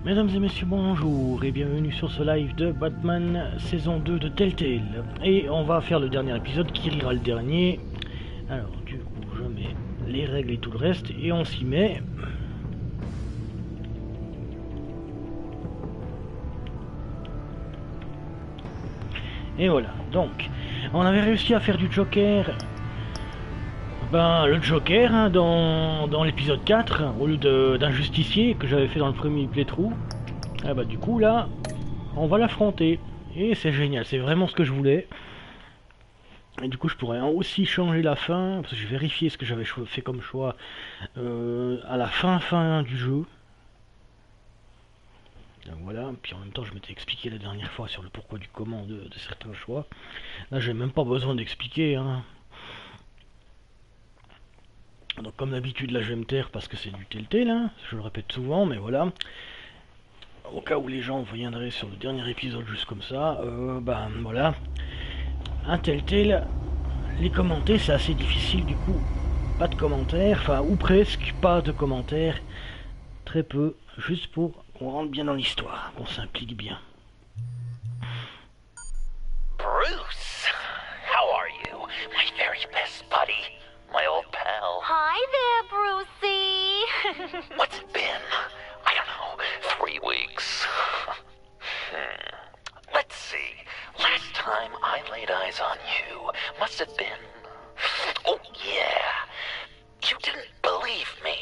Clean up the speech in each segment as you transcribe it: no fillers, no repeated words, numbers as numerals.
Mesdames et messieurs, bonjour et bienvenue sur ce live de Batman saison 2 de Telltale. Et on va faire le dernier épisode qui rira le dernier. Alors du coup je mets les règles et tout le reste et on s'y met. Et voilà, donc on avait réussi à faire du Joker. Ben, le Joker hein, dans l'épisode 4, au lieu d'un justicier que j'avais fait dans le premier playthrough, ah bah du coup là, on va l'affronter. Et c'est génial, c'est vraiment ce que je voulais. Et du coup je pourrais aussi changer la fin, parce que j'ai vérifié ce que j'avais fait comme choix à la fin du jeu. Donc voilà, puis en même temps je m'étais expliqué la dernière fois sur le pourquoi du comment de certains choix. Là j'ai même pas besoin d'expliquer, hein. Donc comme d'habitude là je vais me taire parce que c'est du Telltale, hein, je le répète souvent, mais voilà. Au cas où les gens viendraient sur le dernier épisode juste comme ça, ben voilà. Un Telltale, les commenter c'est assez difficile du coup. Pas de commentaires, enfin ou presque pas de commentaires. Très peu, juste pour qu'on rentre bien dans l'histoire, qu'on s'implique bien. Bruce, how are you, my very best buddy? My old pal. Hi there, Brucey. What's it been? I don't know, 3 weeks. Let's see. Last time I laid eyes on you must have been... Oh, yeah. You didn't believe me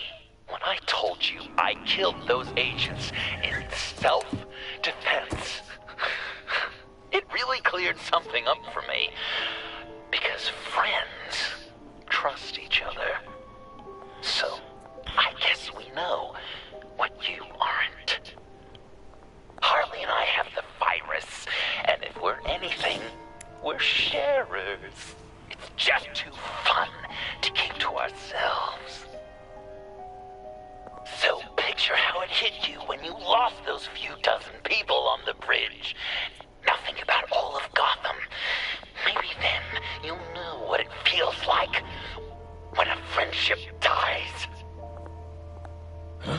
when I told you I killed those agents in self-defense. It really cleared something up for me. Because friends trust each other. So, I guess we know what you aren't. Harley and I have the virus, and if we're anything, we're sharers. It's just too fun to keep to ourselves. So, picture how it hit you when you lost those few dozen people on the bridge. Nothing about all of Gotham. Maybe then you'll know what it feels like when a friendship dies. Huh?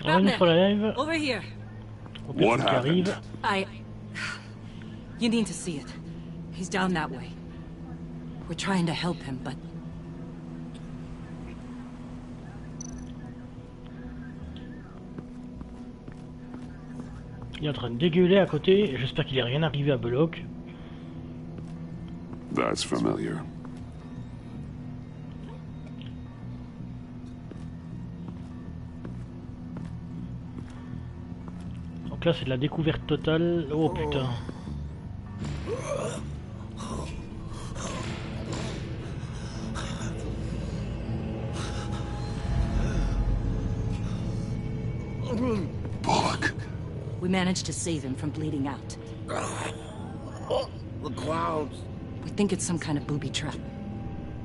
Bienvenue sur la live. Over here. What happened? You need to see it. He's down that way. We're trying to help him, but... Il est en train de dégueuler à côté, et j'espère qu'il n'est rien arrivé à Belloc. That's familiar. Donc là c'est de la découverte totale. Oh putain. Bullock. We managed to save him from bleeding out. The clouds. We think it's some kind of booby trap.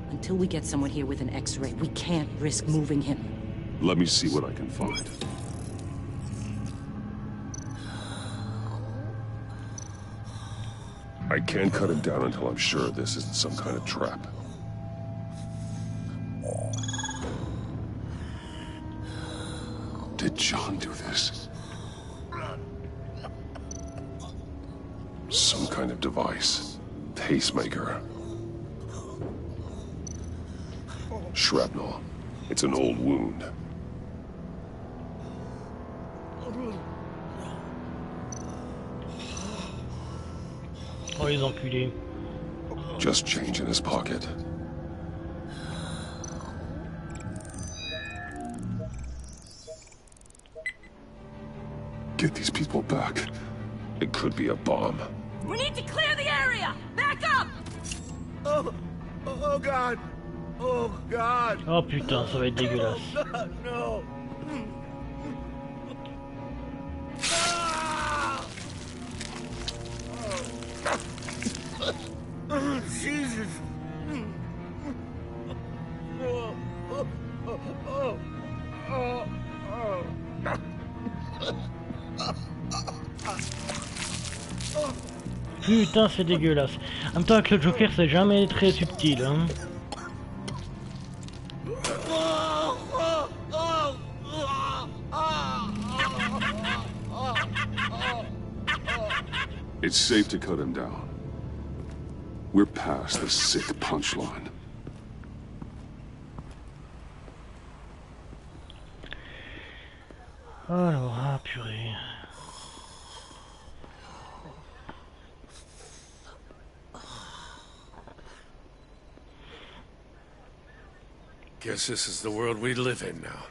Until we get someone here with an X-ray, we can't risk moving him. Let me see what I can find. I can't cut him down until I'm sure this isn't some kind of trap. Did John do this? Some kind of device. Pacemaker. Shrapnel. It's an old wound. Oh les enculés. Just change in his pocket. Get these people back. It could be a bomb. We need to clear the area! Back up! Oh God! Oh God! Oh putain, ça va être dégueulasse. No! Putain, c'est dégueulasse. En même temps, avec le Joker, c'est jamais très subtil, hein. It's safe to cut him down. We're past the sick punchline. Alors, ah purée. Guess this is the world we live in now.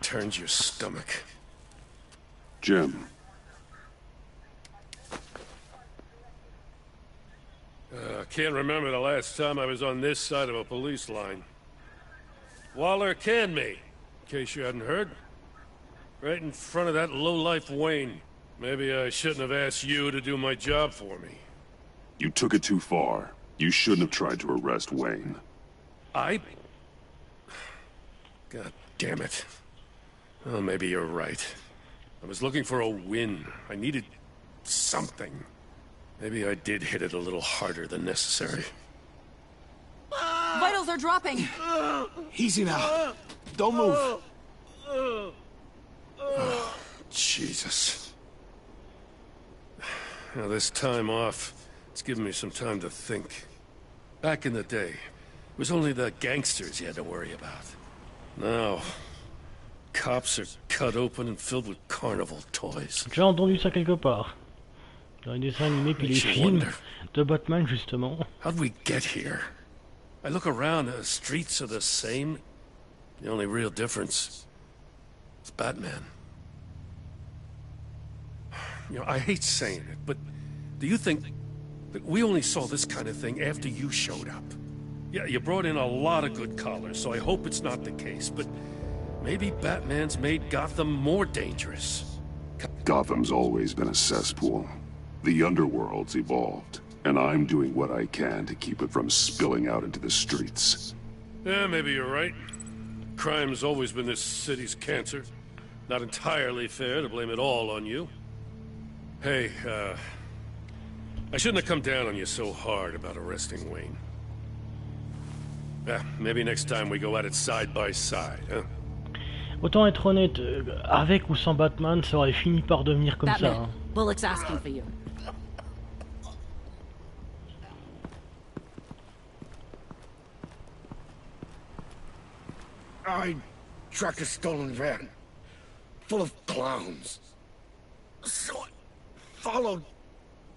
Turns your stomach. Jim. Can't remember the last time I was on this side of a police line. Waller canned me, in case you hadn't heard. Right in front of that lowlife Wayne. Maybe I shouldn't have asked you to do my job for me. You took it too far. You shouldn't have tried to arrest Wayne. God damn it. Oh, maybe you're right. I was looking for a win. I needed something. Maybe I did hit it a little harder than necessary. Vitals are dropping! Easy now. Don't move. Jesus. Now, this time off, it's given me some time to think. Back in the day, it was only the gangsters you had to worry about. Now, cops are cut open and filled with carnival toys. J'ai entendu ça quelque part. Dans les dessins animés puis les films de Batman, justement. How'd we get here? I look around, the streets are the same. The only real difference is Batman. You know, I hate saying it, but do you think that we only saw this kind of thing after you showed up? Yeah, you brought in a lot of good callers, so I hope it's not the case, but maybe Batman's made Gotham more dangerous. Gotham's always been a cesspool. The underworld's evolved, and I'm doing what I can to keep it from spilling out into the streets. Yeah, maybe you're right. Crime's always been this city's cancer. Not entirely fair to blame it all on you. Hey, I shouldn't have come down on you so hard about arresting Wayne. Maybe next time we go at it side by side, huh? Autant être honnête, avec ou sans Batman, ça aurait fini par devenir comme Batman, ça. Hein. Bullock's asking for you. I tracked a stolen van, full of clowns. So I followed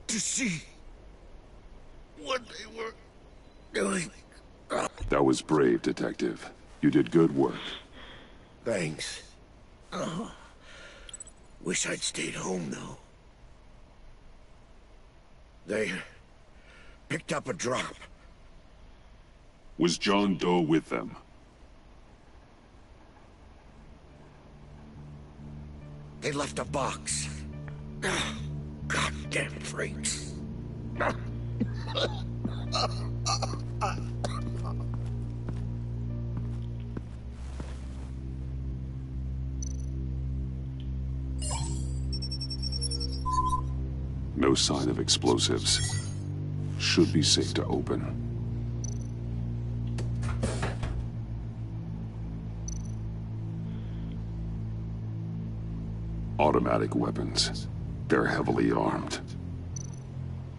to see what they were doing. That was brave, Detective. You did good work. Thanks. Wish I'd stayed home, though. They picked up a drop. Was John Doe with them? They left a box. Goddamn freaks. No sign of explosives. Should be safe to open. Automatic weapons. They're heavily armed.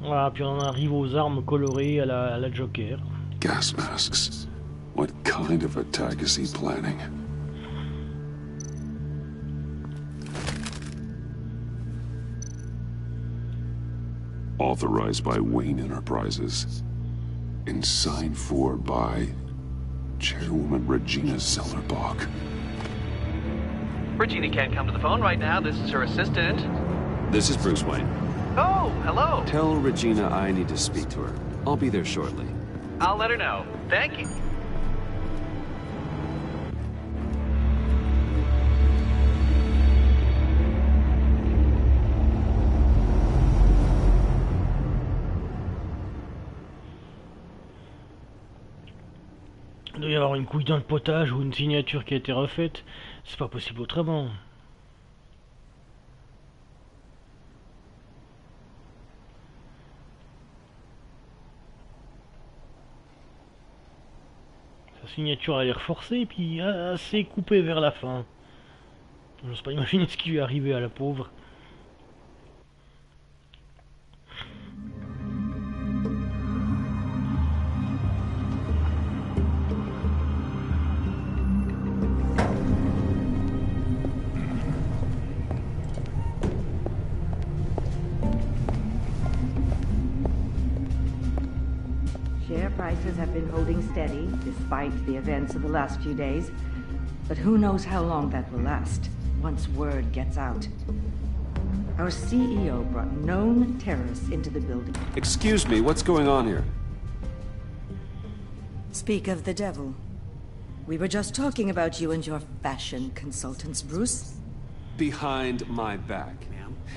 Voilà, puis on arrive aux armes colorées à la Joker. Gas masks. What kind of attack is he planning? Authorized by Wayne Enterprises. And signed for by Chairwoman Regina Zellerbach. Regina can't come to the phone right now. This is her assistant. This is Bruce Wayne. Oh, hello. Tell Regina I need to speak to her. I'll be there shortly. I'll let her know. Thank you. Il doit y avoir une couille dans le potage ou une signature qui a été refaite. C'est pas possible autrement. signature a l'air forcée, et puis assez coupée vers la fin. J'ose pas imaginer ce qui lui est arrivé à la pauvre. Share prices have been holding steady despite the events of the last few days. But who knows how long that will last once word gets out. Our CEO brought known terrorists into the building. Excuse me, what's going on here? Speak of the devil. We were just talking about you and your fashion consultants, Bruce. Behind my back.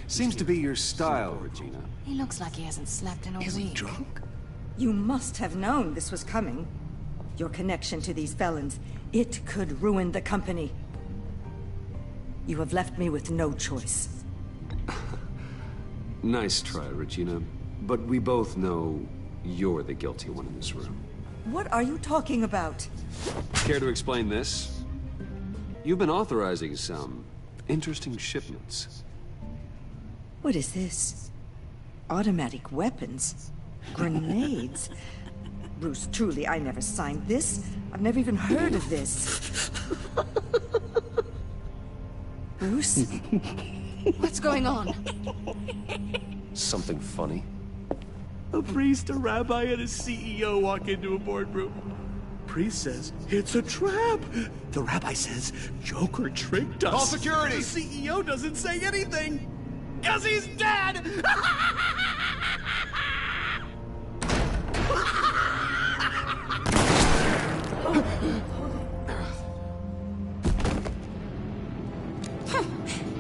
Seems to be your style, Regina. He looks like he hasn't slept in a week. Is he drunk? You must have known this was coming. Your connection to these felons, it could ruin the company. You have left me with no choice. Nice try, Regina. But we both know you're the guilty one in this room. What are you talking about? Care to explain this? You've been authorizing some interesting shipments. What is this? Automatic weapons? Grenades? Bruce, truly, I never signed this. I've never even heard of this. Bruce? What's going on? Something funny? A priest, a rabbi, and a CEO walk into a boardroom. Priest says, it's a trap. The rabbi says, Joker tricked us. Call security! The CEO doesn't say anything, 'cause he's dead!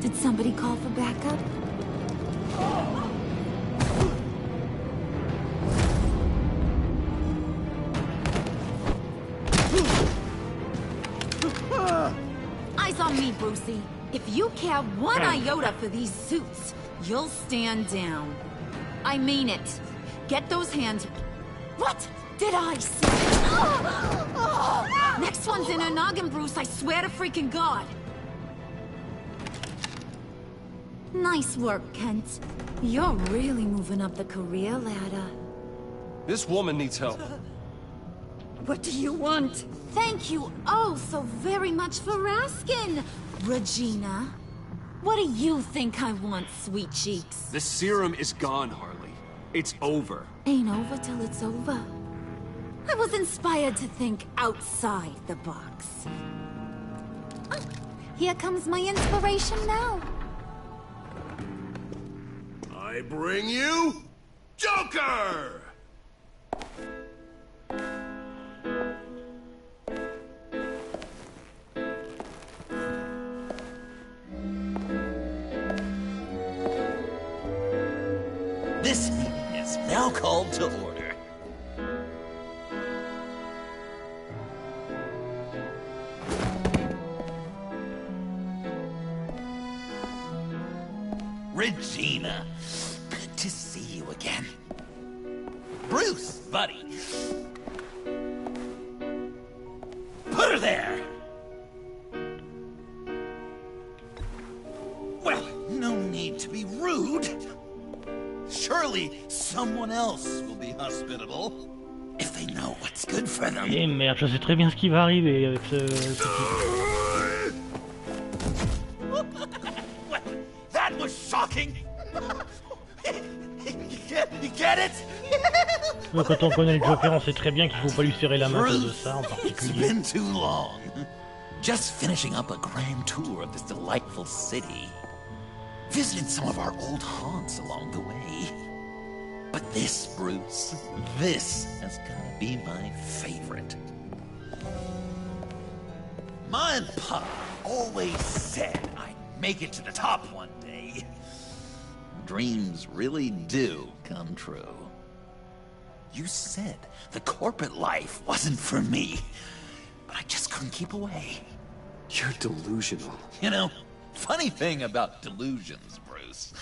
Did somebody call for backup? Eyes on me, Brucey. If you care one iota for these suits, you'll stand down. I mean it. Get those hands... What did I say? Next one's in her noggin, Bruce, I swear to freaking God. Nice work, Kent. You're really moving up the career ladder. This woman needs help. What do you want? Thank you oh so very much for asking, Regina. What do you think I want, sweet cheeks? The serum is gone, Harley. It's over. Ain't over till it's over. I was inspired to think outside the box. Oh, here comes my inspiration now. I bring you Joker! This meeting is now called to order. Regina, good to see you again. Bruce, buddy. Put her there. Well, no need to be rude. Surely someone else will be hospitable if they know what's good for them. Eh merde, je sais très bien ce qui va arriver avec ce That was shocking. You get it? Quand on connaît le Joker, on sait très bien qu'il faut pas lui serrer la main à cause de ça en It's particulier. been too long. Just finishing up a grand tour of this delightful city. Visited some of our old haunts along the way. But this, Bruce, this has gotta be my favorite. My pa always said I'd make it to the top one day. Dreams really do come true. You said the corporate life wasn't for me, but I just couldn't keep away. You're delusional. You know, funny thing about delusions, Bruce.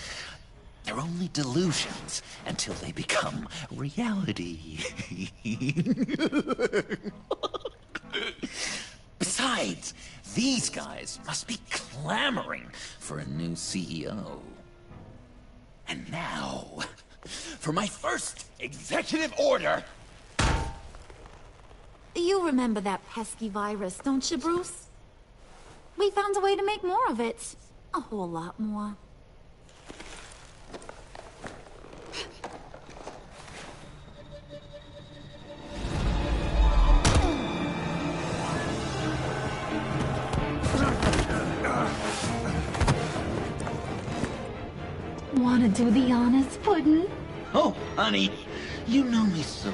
They're only delusions until they become reality. Besides, these guys must be clamoring for a new CEO. And now, for my first executive order. You remember that pesky virus, don't you, Bruce? We found a way to make more of it. A whole lot more. Wanna do the honors, Puddin'? Oh, honey, you know me so.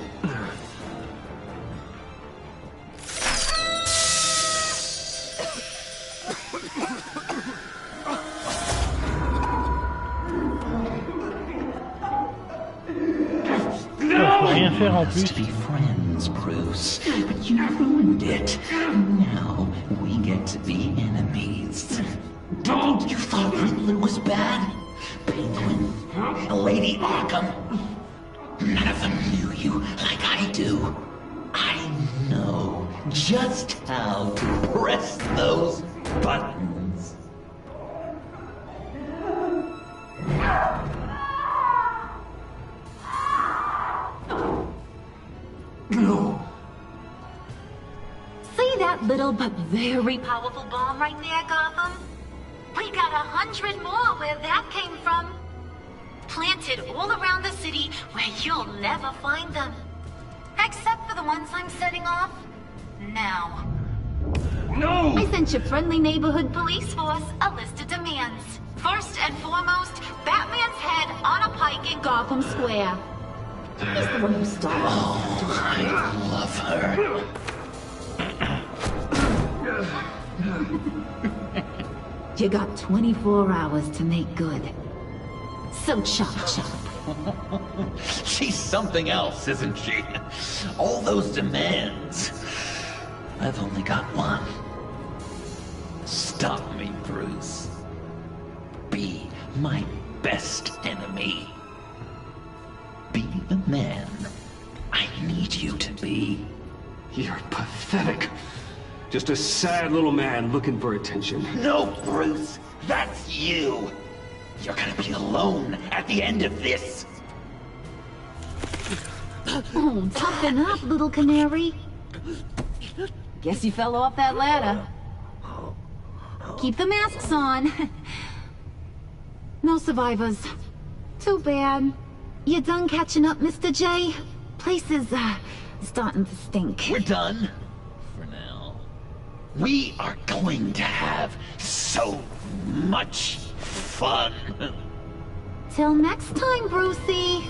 Rien faire en plus. To be friends, Bruce, but you ruined it. Now we get to be enemies. Don't you thought Riddler was bad? Penguin, Lady Arkham. None of them knew you like I do. I know just how to press those buttons. No. See that little but very powerful bomb right there, Gotham? We got 100 more where that came from. Planted all around the city where you'll never find them. Except for the ones I'm setting off now. No! I sent your friendly neighborhood police force a list of demands. First and foremost, Batman's head on a pike in Gotham Square. He's the one who started. Oh, I love her. You got 24 hours to make good. So chop chop. She's something else, isn't she? All those demands. I've only got one. Stop me, Bruce. Be my best enemy. Be the man I need you to be. You're pathetic. Just a sad little man looking for attention. No, Bruce, that's you. You're gonna be alone at the end of this. Oh, toughen up, little canary. Guess you fell off that ladder. Keep the masks on. No survivors. Too bad. You done catching up, Mr. J? Place is, starting to stink. We're done. For now. We are going to have so much fun. Till next time, Brucey.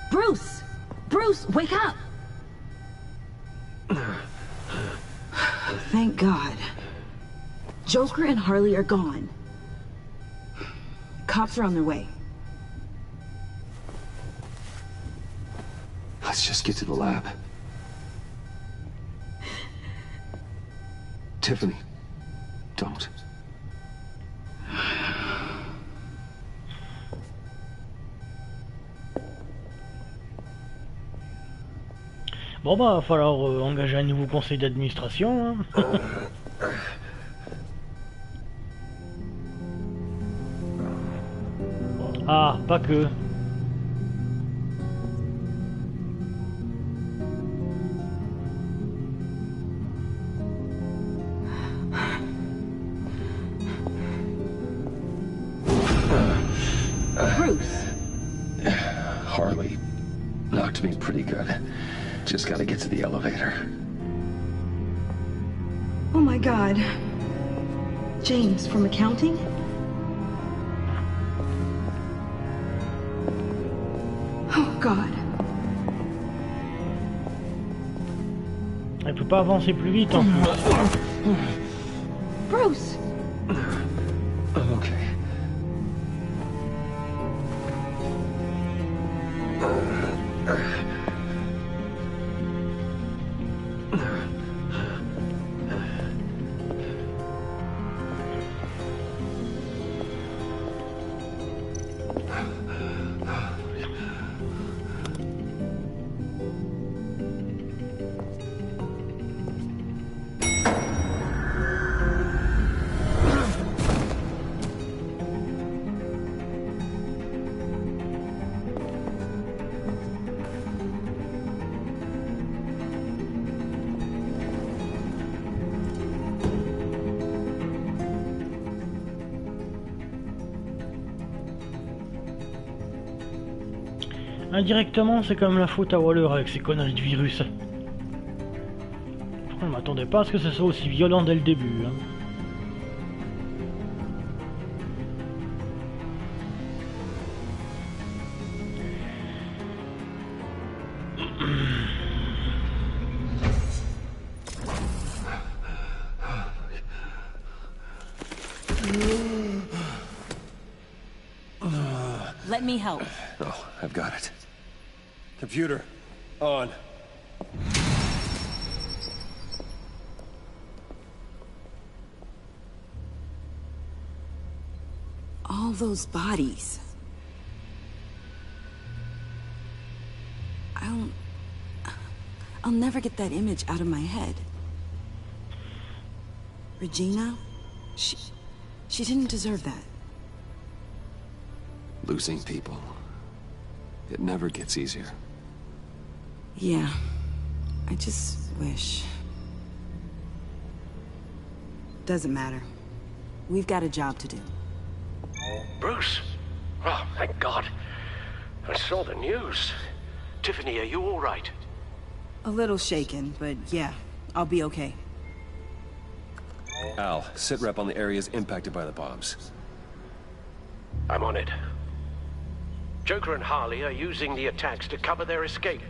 Bruce! Bruce, wake up! Thank God. Joker and Harley are gone. Cops are on their way. Let's just get to the lab. Tiffany, don't. Bon bah, va falloir engager un nouveau conseil d'administration. Hein. Ah, pas que. Bruce. Harley knocked me pretty good. Just gotta get to the elevator. Oh my God. James from accounting? Oh God. Elle peut pas avancer plus vite en plus. Bruce. Okay. Indirectement, c'est quand même la faute à Waller avec ses conneries de virus. Je ne m'attendais pas à ce que ce soit aussi violent dès le début. Hein. Let me help. Oh, I've got it. Computer, on. All those bodies. I'll never get that image out of my head. Regina? She didn't deserve that. Losing people. It never gets easier. Yeah. I just wish. Doesn't matter. We've got a job to do. Bruce? Oh, thank God. I saw the news. Tiffany, are you all right? A little shaken, but yeah, I'll be okay. Al, sit rep on the areas impacted by the bombs. I'm on it. Joker and Harley are using the attacks to cover their escape.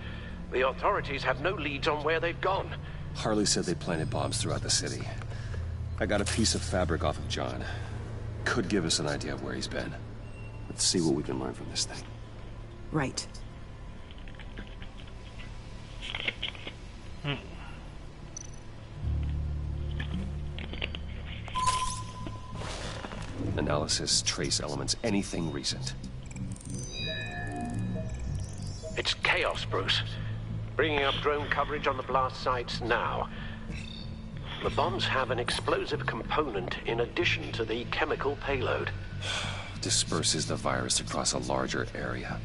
The authorities have no leads on where they've gone. Harley said they planted bombs throughout the city. I got a piece of fabric off of John. Could give us an idea of where he's been. Let's see what we can learn from this thing. Right. Analysis, trace elements, anything recent. It's chaos, Bruce. Bringing up drone coverage on the blast sites now. The bombs have an explosive component in addition to the chemical payload. Disperses the virus across a larger area.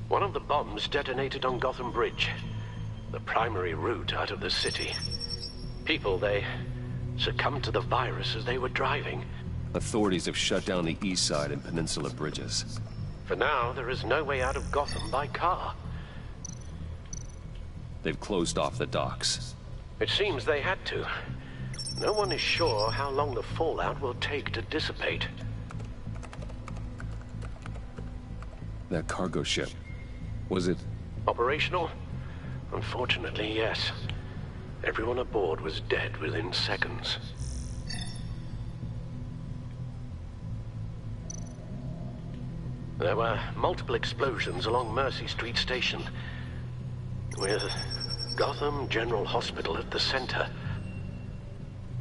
One of the bombs detonated on Gotham Bridge, the primary route out of the city. People, they succumbed to the virus as they were driving. Authorities have shut down the east side and peninsula bridges. For now, there is no way out of Gotham by car. They've closed off the docks. It seems they had to. No one is sure how long the fallout will take to dissipate. That cargo ship, was it operational? Unfortunately, yes. Everyone aboard was dead within seconds. There were multiple explosions along Mercy Street Station, with Gotham General Hospital at the center.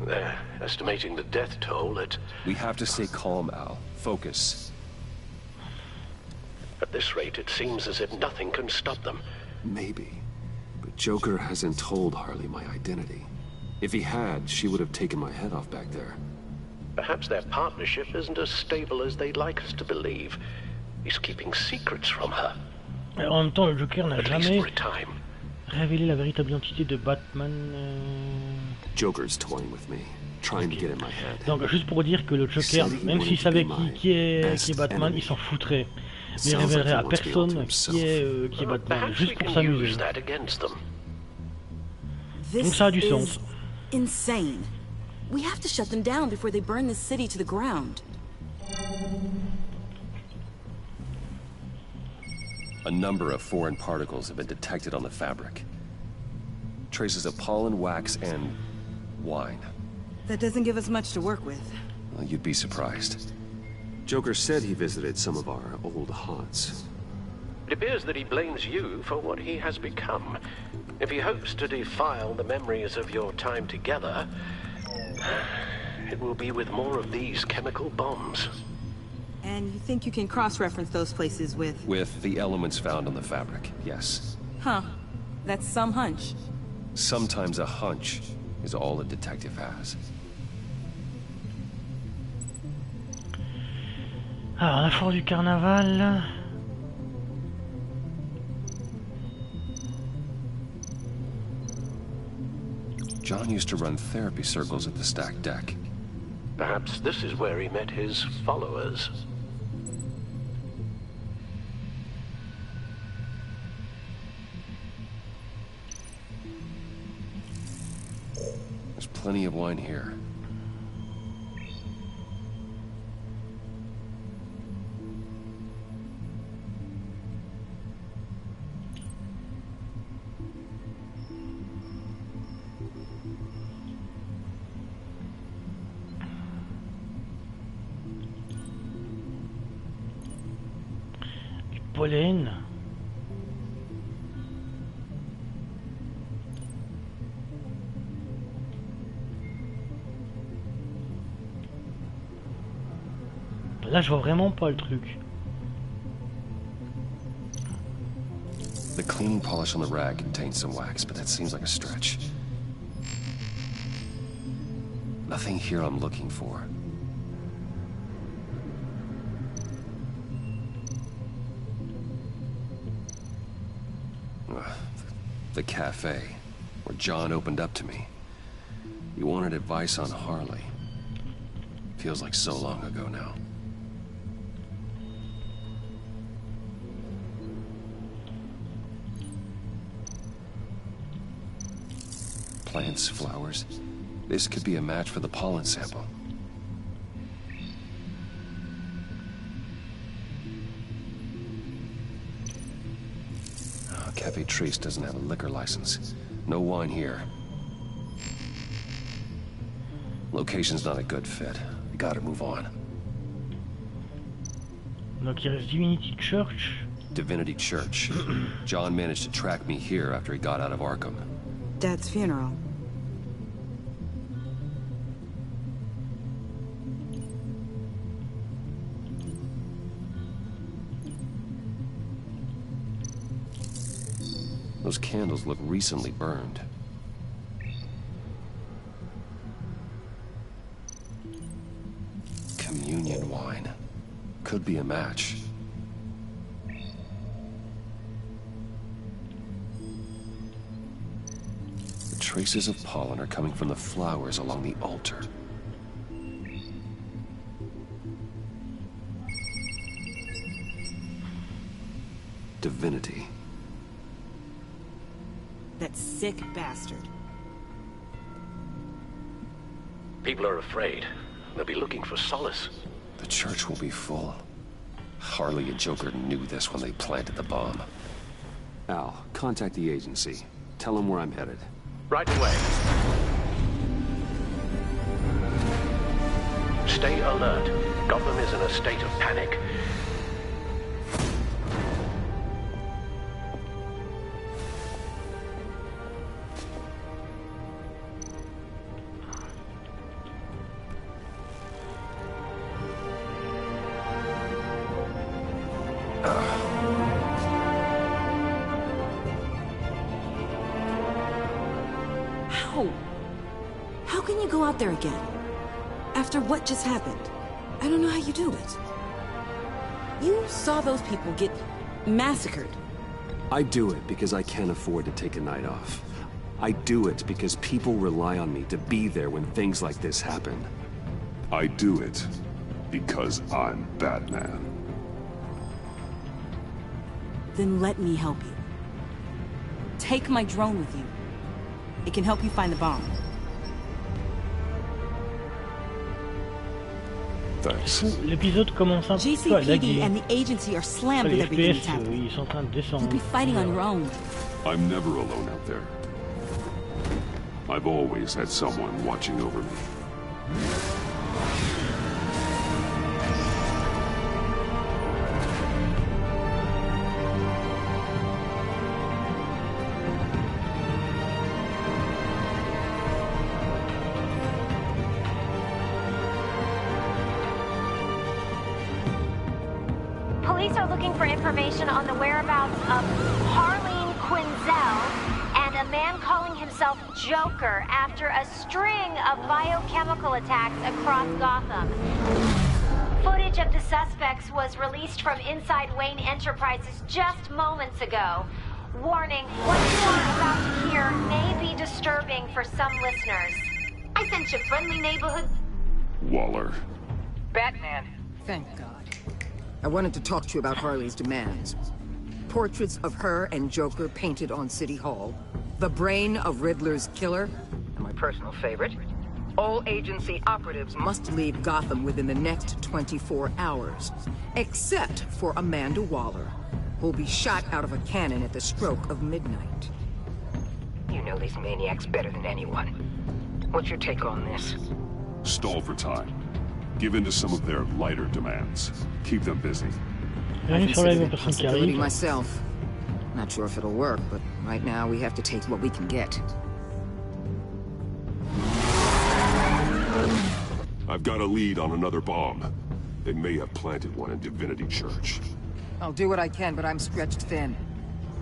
They're estimating the death toll at... We have to stay calm, Al. Focus. At this rate, it seems as if nothing can stop them. Maybe. But Joker hasn't told Harley my identity. If he had, she would have taken my head off back there. Perhaps their partnership isn't as stable as they'd like us to believe. He's keeping secrets from her. En même temps, le Joker n'a jamais révélé la véritable identité de Batman. Joker's toying with me, trying to get in my head. Donc juste pour dire que le Joker, même s'il savait qui est Batman, il s'en foutrait. Mais il révélerait à personne qui est Batman, juste pour s'amuser. Donc ça a du sens. Insane. We have to shut them down before they burn this city to the ground. A number of foreign particles have been detected on the fabric. Traces of pollen, wax, and wine. That doesn't give us much to work with. Well, you'd be surprised. Joker said he visited some of our old haunts. It appears that he blames you for what he has become. If he hopes to defile the memories of your time together, it will be with more of these chemical bombs. And you think you can cross-reference those places with... With the elements found on the fabric, yes. Huh. That's some hunch. Sometimes a hunch is all a detective has. Alors, la foire du carnaval... John used to run therapy circles at the stacked deck. Perhaps this is where he met his followers. There's plenty of wine here. Pollen. Là, je vois vraiment pas le truc. The cleaning polish on the rag contains some wax, but that seems like a stretch. Nothing here I'm looking for. The cafe, where John opened up to me. He wanted advice on Harley. Feels like so long ago now. Plants, flowers. This could be a match for the pollen sample. Cafe Trace doesn't have a liquor license. No wine here. Location's not a good fit. We gotta move on. Donc il reste Divinity Church. Divinity Church. John managed to track me here after he got out of Arkham. Dad's funeral. Those candles look recently burned. Communion wine. Could be a match. The traces of pollen are coming from the flowers along the altar. Divinity. That sick bastard. People are afraid. They'll be looking for solace. The church will be full. Harley and Joker knew this when they planted the bomb. Al, contact the agency. Tell them where I'm headed. Right away. Stay alert. Gotham is in a state of panic. How can you go out there again? After what just happened? I don't know how you do it. You saw those people get massacred. I do it because I can't afford to take a night off. I do it because people rely on me to be there when things like this happen. I do it because I'm Batman. Then let me help you. Take my drone with you. It can help you find the bomb. L'épisode commence un peu à laguer. and the agency are slammed with Les everything FPS, that's happening. ils sont en train de descendre. You'll be fighting on your own. I'm never alone out there. I've always had someone watching over me. Police are looking for information on the whereabouts of Harleen Quinzel and a man calling himself Joker after a string of biochemical attacks across Gotham. Footage of the suspects was released from inside Wayne Enterprises just moments ago. Warning, what you are about to hear may be disturbing for some listeners. I sent you friendly neighborhood... Waller. Batman. Thank God. I wanted to talk to you about Harley's demands. Portraits of her and Joker painted on City Hall. The brain of Riddler's killer. And my personal favorite, all agency operatives must leave Gotham within the next 24 hours, except for Amanda Waller, who'll be shot out of a cannon at the stroke of midnight. You know these maniacs better than anyone. What's your take on this? Stall for time. Give in to some of their lighter demands. Keep them busy. I consider it a possibility myself. Not sure if it'll work, but right now we have to take what we can get. I've got a lead on another bomb. They may have planted one in Divinity Church. I'll do what I can, but I'm stretched thin.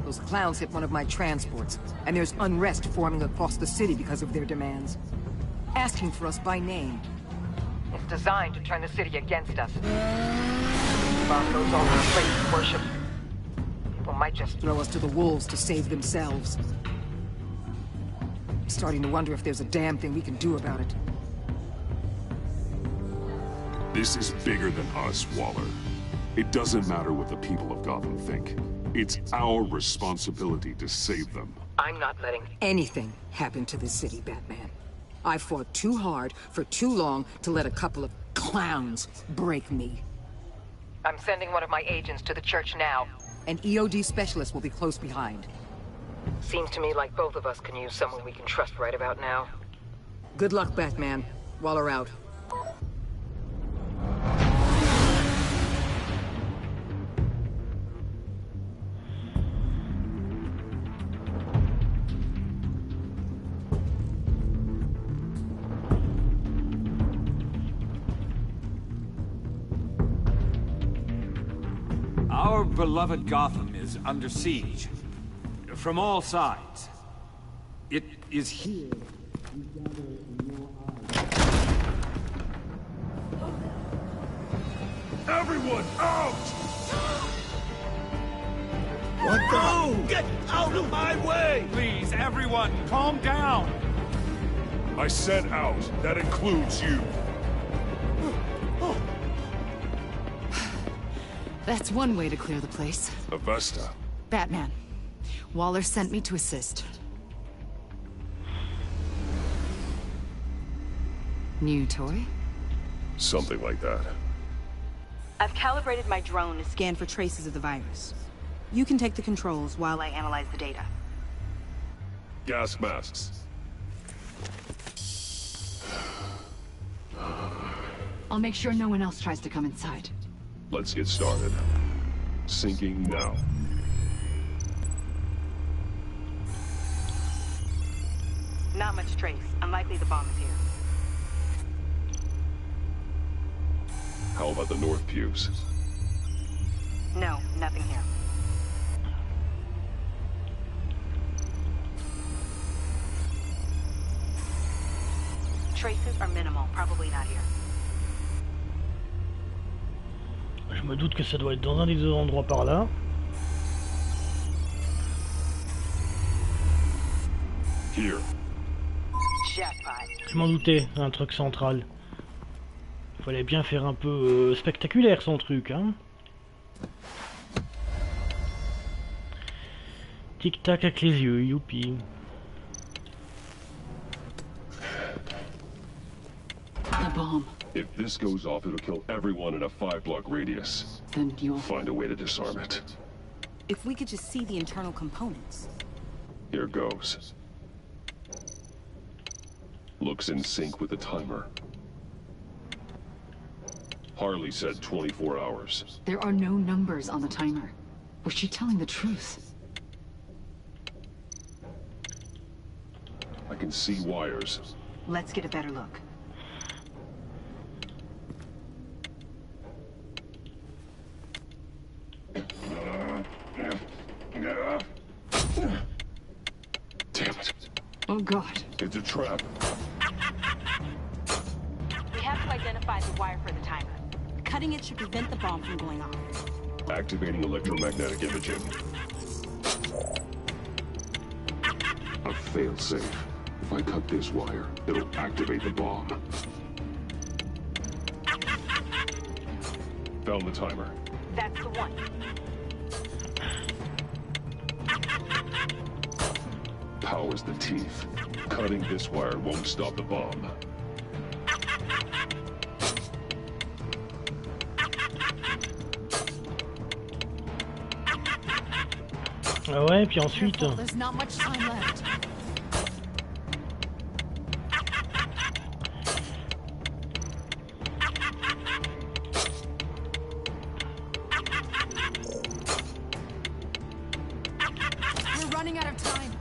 Those clowns hit one of my transports, and there's unrest forming across the city because of their demands. Asking for us by name. It's designed to turn the city against us. Bomb goes on to place of worship. People might just throw us to the wolves to save themselves. I'm starting to wonder if there's a damn thing we can do about it. This is bigger than us, Waller. It doesn't matter what the people of Gotham think. It's our responsibility to save them. I'm not letting anything happen to this city, Batman. I fought too hard for too long to let a couple of clowns break me. I'm sending one of my agents to the church now. An EOD specialist will be close behind. Seems to me like both of us can use someone we can trust right about now. Good luck, Batman. Waller out. Our beloved Gotham is under siege. From all sides. It is here. Everyone out! What the? No! Get out of my way! Please, everyone, calm down! I said out. That includes you. That's one way to clear the place. Avesta. Batman. Waller sent me to assist. New toy? Something like that. I've calibrated my drone to scan for traces of the virus. You can take the controls while I analyze the data. Gas masks. I'll make sure no one else tries to come inside. Let's get started. Syncing now. Not much trace. Unlikely the bomb is here. How about the north pews? No, nothing here. Traces are minimal. Probably not here. Je me doute que ça doit être dans un des deux endroits par là. Here. Je m'en doutais, un truc central. Fallait bien faire un peu spectaculaire son truc, hein. Tic-tac avec les yeux, youpi. The bomb. If this goes off, it'll kill everyone in a 5-block radius. Then you'll find a way to disarm it. If we could just see the internal components. Here goes. Looks in sync with the timer. Harley said 24 hours. There are no numbers on the timer. Was she telling the truth? I can see wires. Let's get a better look. Damn it. Oh God. It's a trap. We have to identify the wire for the timer. Cutting it should prevent the bomb from going off. Activating electromagnetic imaging. A failsafe. If I cut this wire, it'll activate the bomb. Found the timer. That's the one. powers the teeth. Cutting this wire won't stop the bomb. Ah ouais, puis ensuite... There's not much time left. We're running out of time.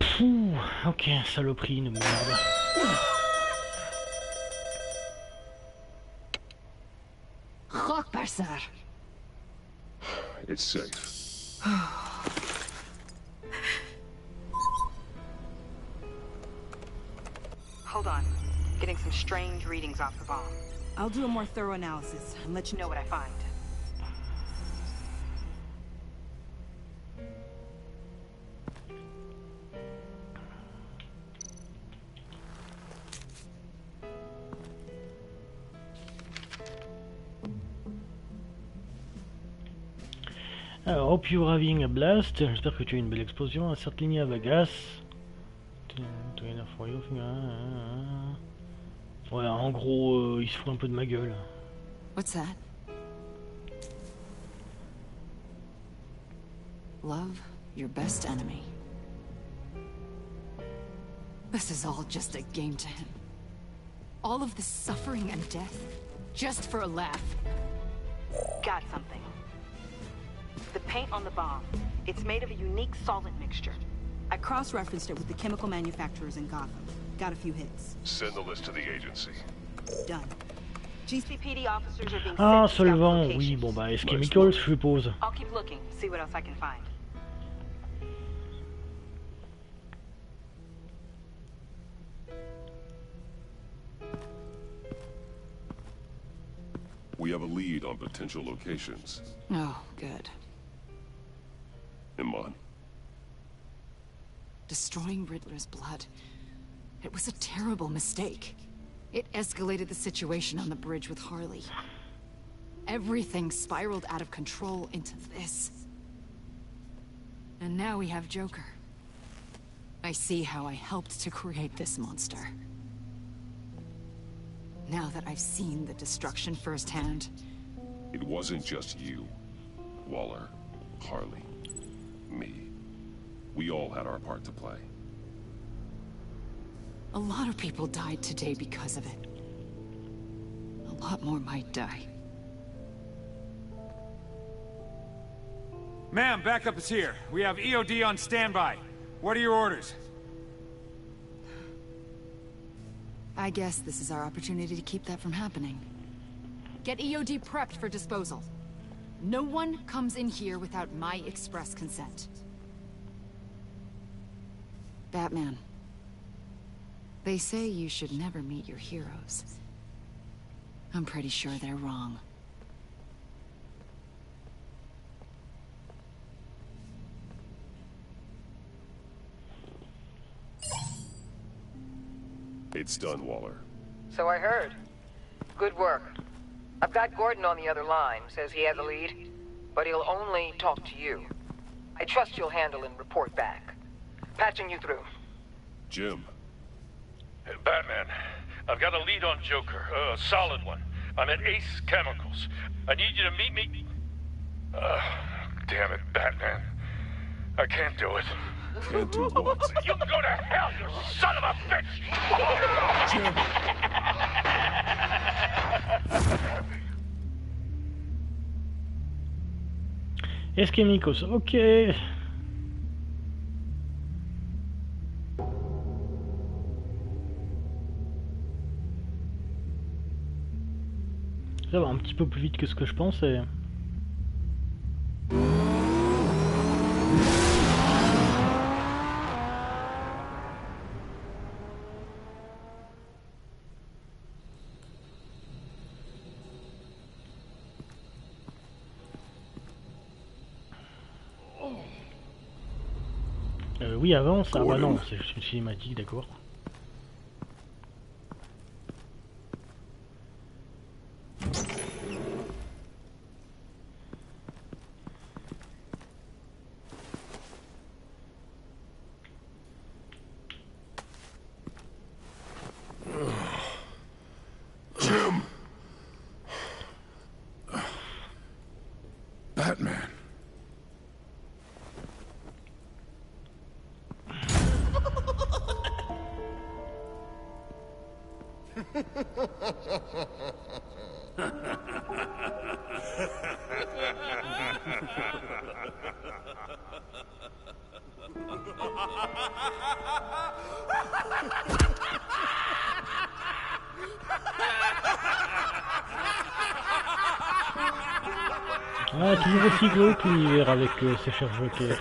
Pouh, ok, saloperie de merde. It's safe. Hold on. Getting some strange readings off the bomb. I'll do a more thorough analysis and let you know what I find. Alors, hope you're having a blast. J'espère que tu as une belle explosion. Insert ligne à Vegas. Ouais, en gros, il se fout un peu de ma gueule. What's that? Love your best enemy. This is all just a game to him. All of this suffering and death, just for a laugh. Got something. The paint on the bomb. It's made of a unique solvent mixture. I cross-referenced it with the chemical manufacturers in Gotham. Got a few hits. Send the list to the agency. Done. GCPD officers are being Ah, sent to solvant, locations. oui, bon bah, S-Chemicals, je suppose. I'll keep looking, see what else I can find. We have a lead on potential locations. Oh, good. Iman. Destroying Riddler's blood. It was a terrible mistake. It escalated the situation on the bridge with Harley. Everything spiraled out of control into this. And now we have Joker. I see how I helped to create this monster. Now that I've seen the destruction firsthand... It wasn't just you, Waller, Harley, me. We all had our part to play. A lot of people died today because of it. A lot more might die. Ma'am, backup is here. We have EOD on standby. What are your orders? I guess this is our opportunity to keep that from happening. Get EOD prepped for disposal. No one comes in here without my express consent. Batman. They say you should never meet your heroes. I'm pretty sure they're wrong. It's done, Waller. So I heard. Good work. I've got Gordon on the other line, says he has a lead, but he'll only talk to you. I trust you'll handle and report back. Patching you through. Jim. Batman, I've got a lead on Joker, a solid one. I'm at Ace Chemicals. I need you to meet me... damn it, Batman. I can't do it. Can't do what? You go to hell, you son of a bitch! S-Chemicals, ok. Ça va un petit peu plus vite que ce que je pensais. Oui, avance. Ah bah non, c'est une cinématique, d'accord. Ah, toujours aussi glauque l'univers avec ces chers jokers.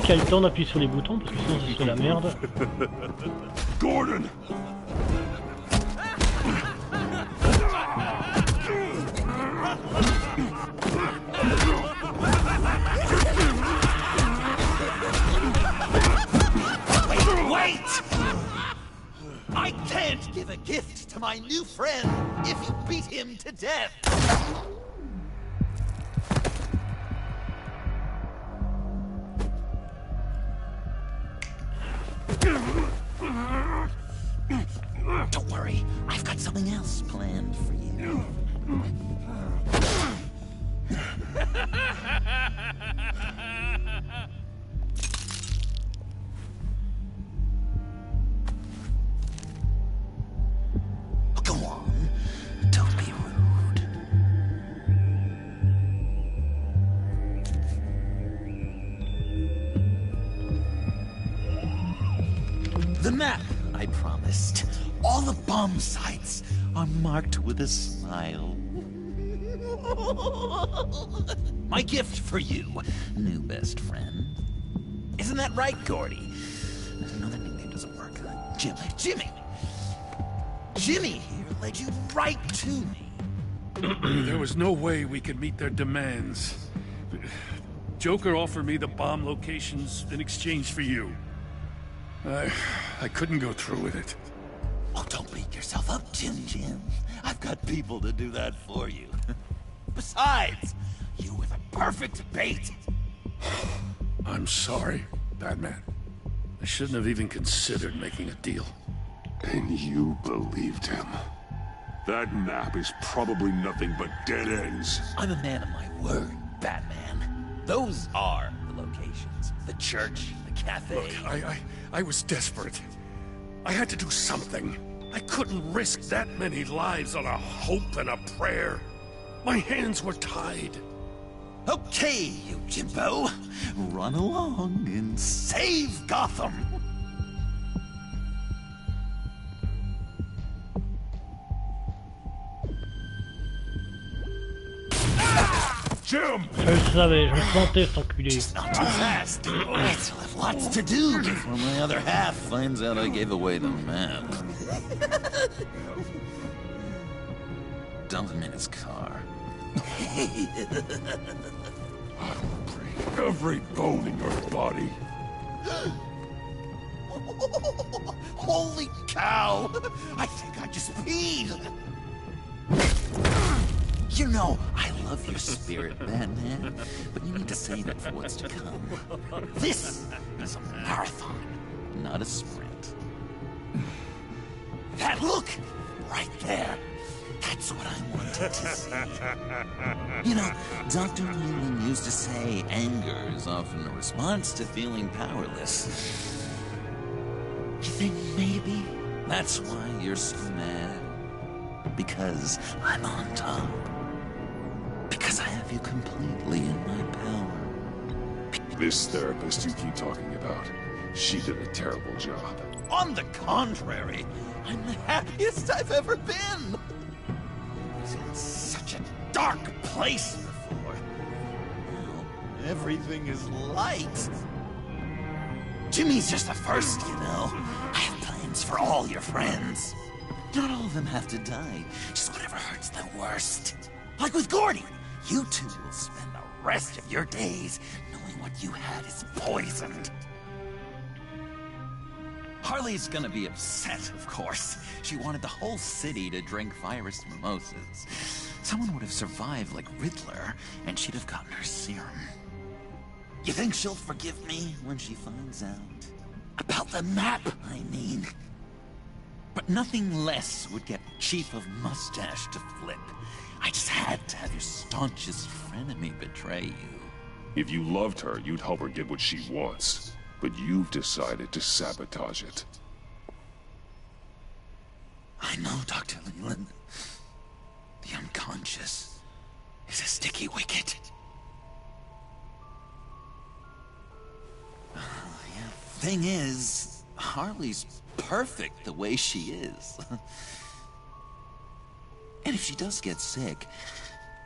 Qu'il y a le temps d'appuyer sur les boutons parce que sinon ce serait la merde. Gordon! Wait! I can't give a gift to my new friend if you beat him to death! Don't worry, I've got something else planned for you. Go on, don't be rude. The map I promised. All the bomb sites are marked with a smile. My gift for you, new best friend. Isn't that right, Gordy? No, that nickname doesn't work. Jimmy! Jimmy here led you right to me. There was no way we could meet their demands. Joker offered me the bomb locations in exchange for you. I couldn't go through with it. Oh, don't beat yourself up, Jim. I've got people to do that for you. Besides, you were the perfect bait. I'm sorry, Batman. I shouldn't have even considered making a deal. And you believed him. That map is probably nothing but dead ends. I'm a man of my word, Batman. Those are the locations. The church, the cafe. Look, I was desperate. I had to do something. I couldn't risk that many lives on a hope and a prayer. My hands were tied. Okay, you Jimbo. Run along and save Gotham. Jim! Je le savais, je le sentais cet enculé. Not too fast. I still have lots to do before my other half finds out I gave away the map. Dump him in his car. I'll break every bone in your body. Holy cow! I think I just peed! You know, I love your spirit, Batman, but you need to save it for what's to come. This is a marathon, not a sprint. That look! Right there. That's what I wanted to see. You know, Dr. Newman used to say anger is often a response to feeling powerless. You think maybe that's why you're so mad? Because I'm on top. Because I have you completely in my power. This therapist you keep talking about, she did a terrible job. On the contrary, I'm the happiest I've ever been. I was in such a dark place before. Now, everything is light. Jimmy's just the first, you know. I have plans for all your friends. Not all of them have to die, just whatever hurts them worst. Like with Gordy, you two will spend the rest of your days knowing what you had is poisoned. Harley's gonna be upset, of course. She wanted the whole city to drink virus mimosas. Someone would have survived like Riddler, and she'd have gotten her serum. You think she'll forgive me when she finds out? About the map, I mean. But nothing less would get Chief of Mustache to flip. I just had to have your staunchest frenemy betray you. If you loved her, you'd help her get what she wants. But you've decided to sabotage it. I know, Dr. Leland. The unconscious is a sticky wicket. Thing is, Harley's perfect the way she is. And if she does get sick,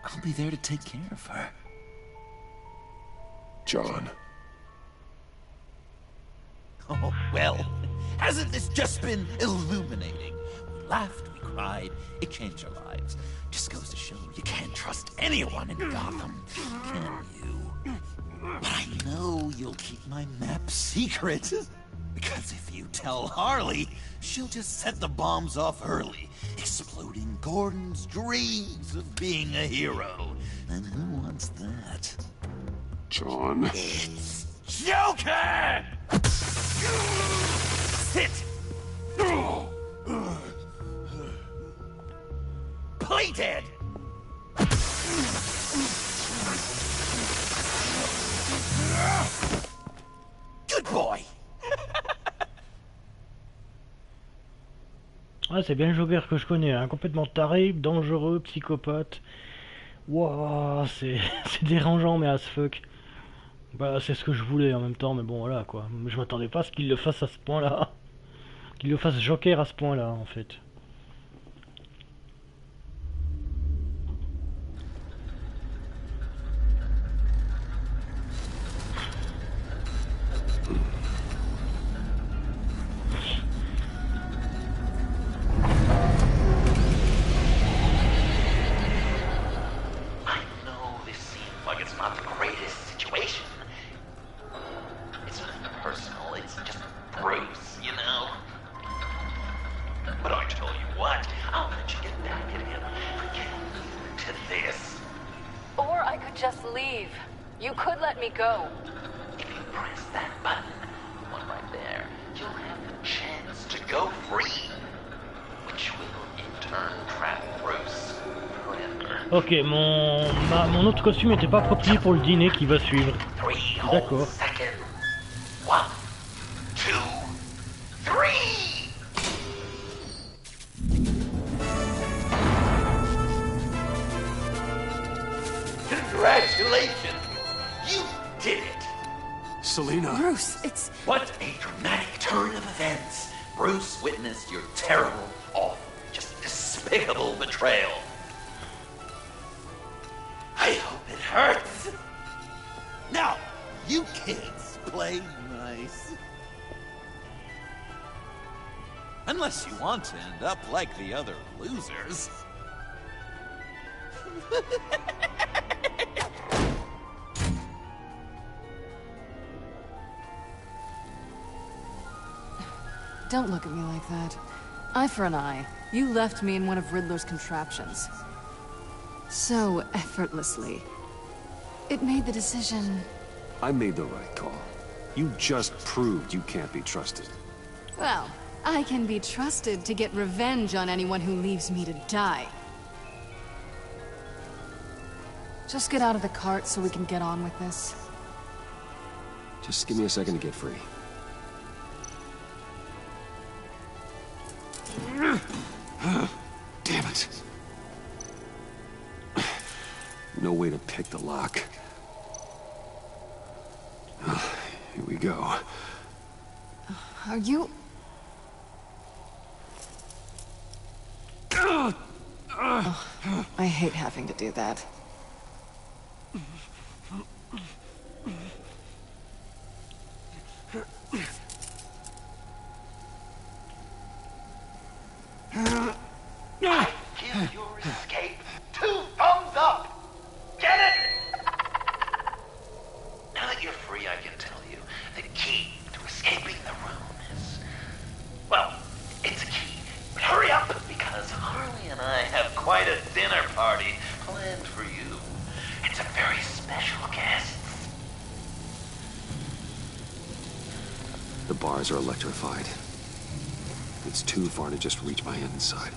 I'll be there to take care of her. John. Oh, well, hasn't this just been illuminating? We laughed, we cried, it changed our lives. Just goes to show you can't trust anyone in Gotham, can you? But I know you'll keep my map secret. Because if you tell Harley, she'll just set the bombs off early, exploding Gordon's dreams of being a hero. And who wants that? John. It's Joker! Sit! Play dead! Good boy! Ah, c'est bien le Joker que je connais, hein. Complètement taré, dangereux, psychopathe. Wouah, c'est dérangeant, mais as fuck. Bah, c'est ce que je voulais en même temps, mais bon, voilà quoi. Je m'attendais pas à ce qu'il le fasse à ce point-là. Qu'il le fasse Joker à ce point-là, en fait. Just leave. You could let me go. If you press that button, the one right there, you'll have the chance to go free, which will in turn trap Bruce forever. Ok, mon autre costume n'était pas approprié pour le dîner qui va suivre. D'accord. One, two, three. Congratulations! You did it! Selena. Bruce, it's... What a dramatic turn of events. Bruce witnessed your terrible, awful, just despicable betrayal. I hope it hurts. Now, you kids play nice. Unless you want to end up like the other losers. Don't look at me like that. Eye for an eye. You left me in one of Riddler's contraptions. So effortlessly. It made the decision... I made the right call. You just proved you can't be trusted. Well, I can be trusted to get revenge on anyone who leaves me to die. Just get out of the cart so we can get on with this. Just give me a second to get free. Damn it. No way to pick the lock. Here we go. Are you... Oh, I hate having to do that. I give your escape 2 thumbs up. Get it? that you're free, I can tell you, the key to escaping the room is... Well, it's a key. But hurry up, because Harley and I have quite a dinner party planned for you. It's a very special guest. The bars are electrified. It's too far to just reach my hand inside.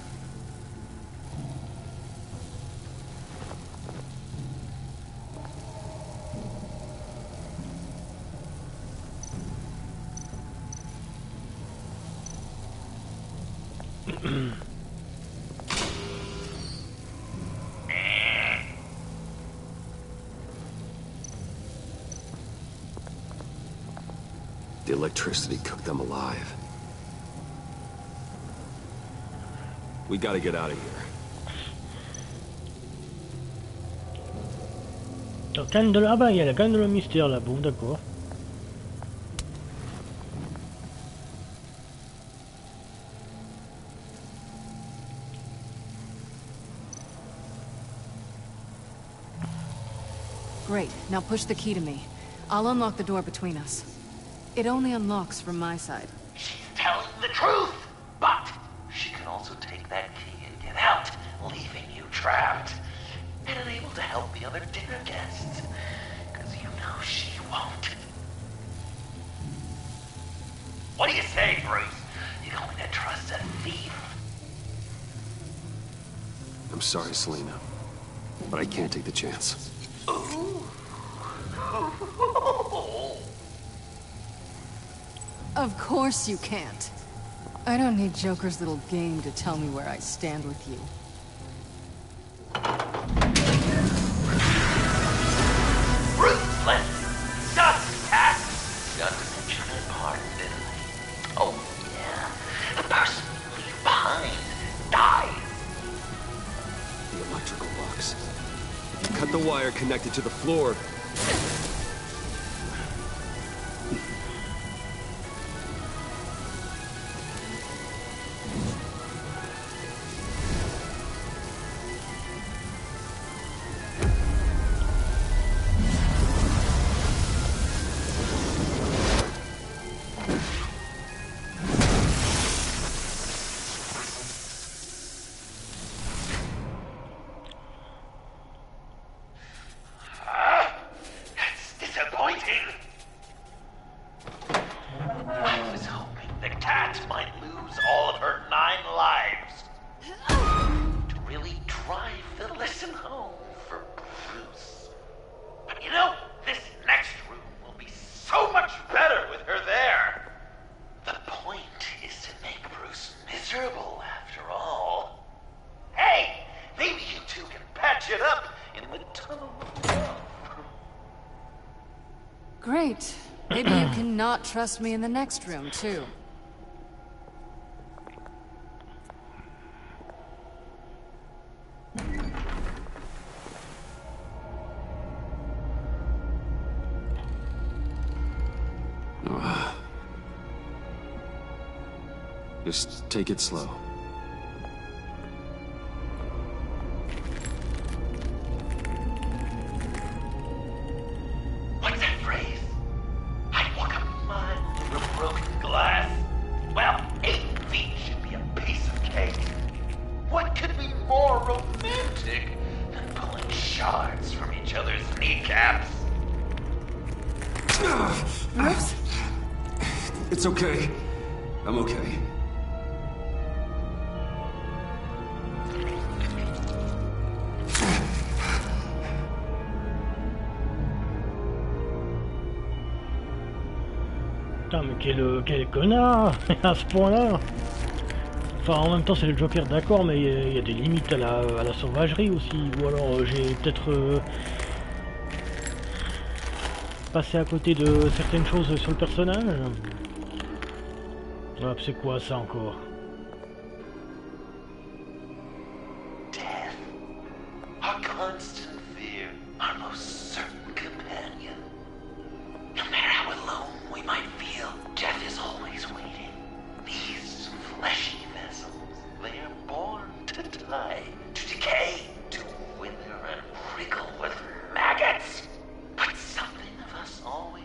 The electricity cooked them alive. We gotta get out of here. Canne de... Ah bah il y a la canne de le mystère là, bon d'accord. Great, now push the key to me. I'll unlock the door between us. It only unlocks from my side. She's telling the truth, but she can also take that key and get out, leaving you trapped and unable to help the other dinner guests, because you know she won't. What do you say, Bruce? You going to trust a thief? I'm sorry, Selena, but I can't take the chance. Ooh. Of course you can't. I don't need Joker's little game to tell me where I stand with you. Ruthless! Suspect! Got to mention that part, didn't I? Oh, yeah. The person you leave behind dies. The electrical box. If you cut the wire connected to the floor... Great. Maybe you can not trust me in the next room, too. Just take it slow. What's that phrase? I'd walk a mile through broken glass. Well, 8 feet should be a piece of cake. What could be more romantic than pulling shards from each other's kneecaps? Oops. It's okay. I'm okay. Putain, mais quel connard à ce point-là. Enfin, en même temps, c'est le Joker, d'accord, mais il y a des limites à la sauvagerie aussi. Ou alors, j'ai peut-être passé à côté de certaines choses sur le personnage. Hop, c'est quoi ça encore? Death. Our constant fear. Our most certain companion. No matter how alone we might feel, death is always waiting. These fleshy vessels, they are born to die, to decay, to wither and wriggle with maggots. But something of us always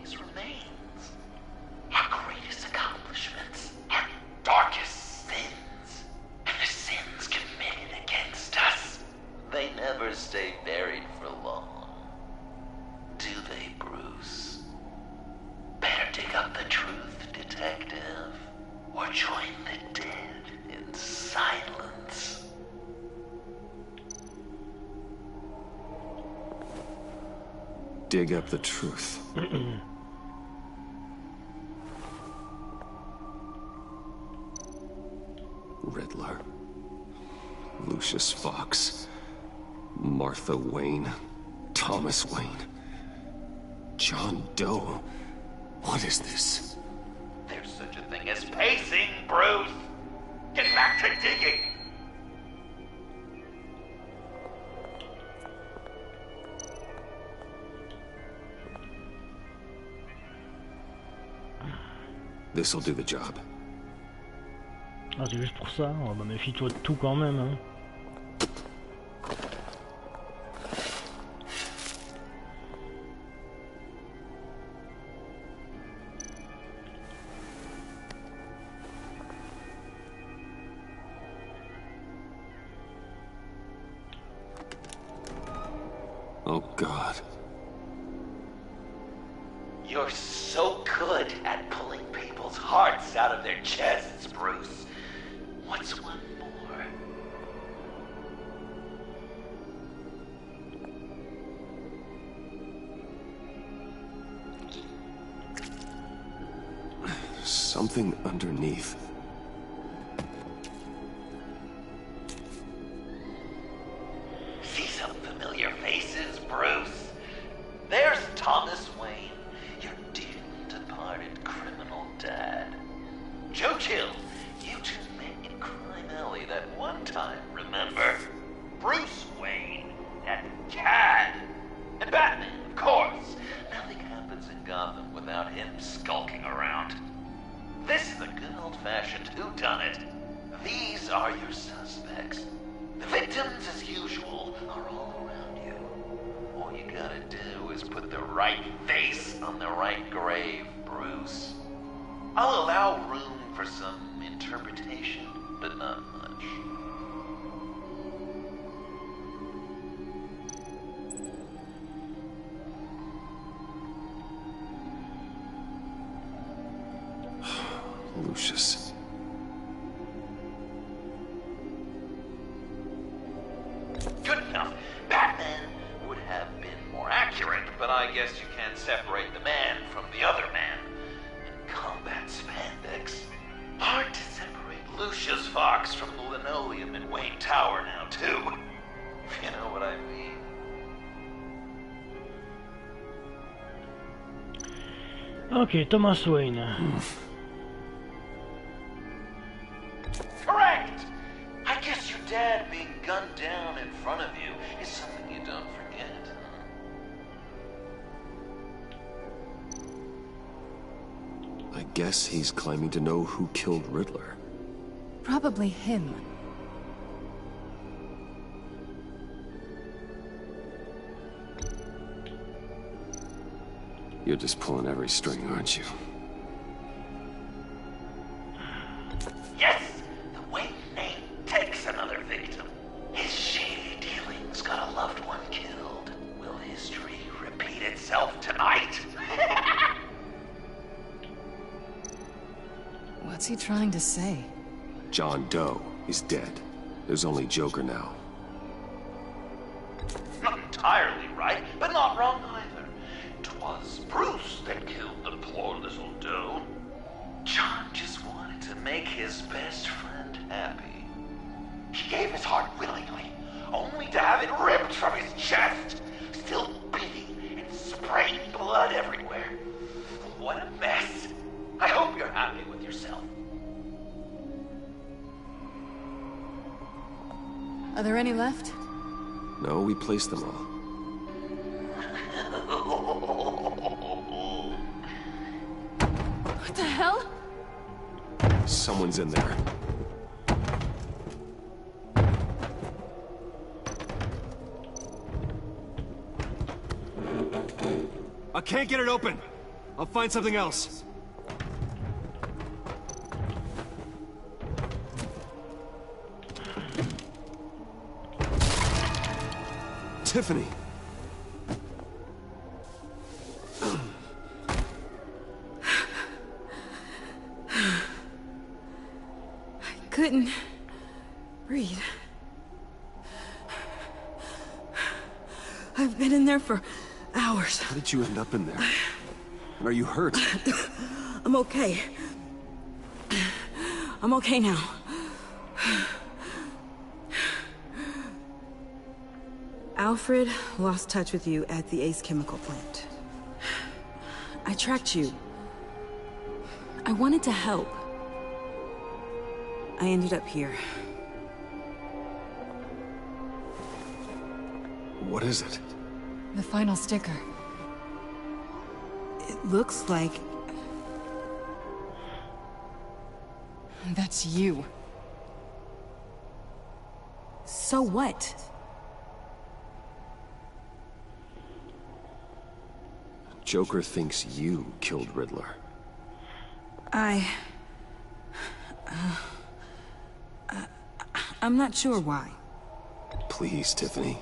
join the dead in silence. Dig up the truth. Riddler. Lucius Fox. Martha Wayne. Thomas Wayne. John Doe. What is this? There's such a thing as pacing, Bruce! Get back to digging! This'll do the job. Ah, c'est juste pour ça? Oh, bah méfie-toi de tout quand même, hein. Oh, God. You're so good at pulling people's hearts out of their chests, Bruce. What's one more? Something underneath. See some familiar faces, Bruce? There's Thomas Wayne, your dear departed criminal dad. Joe Chill, you two met in Crime Alley that one time, remember? Bruce Wayne, that cad. And Batman, of course. Nothing happens in Gotham without him skulking around. This is a good old-fashioned whodunit. These are your suspects. The victims, as usual, are all around you. All you gotta do is put the right face on the right grave, Bruce. I'll allow room for some interpretation, but not much. Lucius. Good enough. Batman would have been more accurate, but I guess you can't separate the man from the other man. In combat spandex. Hard to separate Lucius Fox from the linoleum in Wayne Tower now, too. If you know what I mean. Ok, Thomas Wayne. Correct! I guess your dad being gunned down in front of you is something you don't forget, huh? I guess he's claiming to know who killed Riddler. Probably him. You're just pulling every string, aren't you? Yes! The Wayne name takes another victim. His shady dealings got a loved one killed. Will history repeat itself tonight? What's he trying to say? John Doe is dead. There's only Joker now. Not entirely right, but not wrong either. 'Twas Bruce that killed the poor little Doe. John just wanted to make his best friend happy. He gave his heart willingly, only to have it ripped from his chest, still beating and spraying blood everywhere. What a mess. I hope you're happy with yourself. Are there any left? No, we placed them all. What the hell? Someone's in there. I can't get it open. I'll find something else. Tiffany. couldn't breathe. I've been in there for hours. How did you end up in there? And are you hurt? I'm okay. I'm okay now. Alfred lost touch with you at the Ace chemical plant. I tracked you. I wanted to help. I ended up here. What is it? The final sticker. It looks like... That's you. So what? Joker thinks you killed Riddler. I'm not sure why. Please, Tiffany.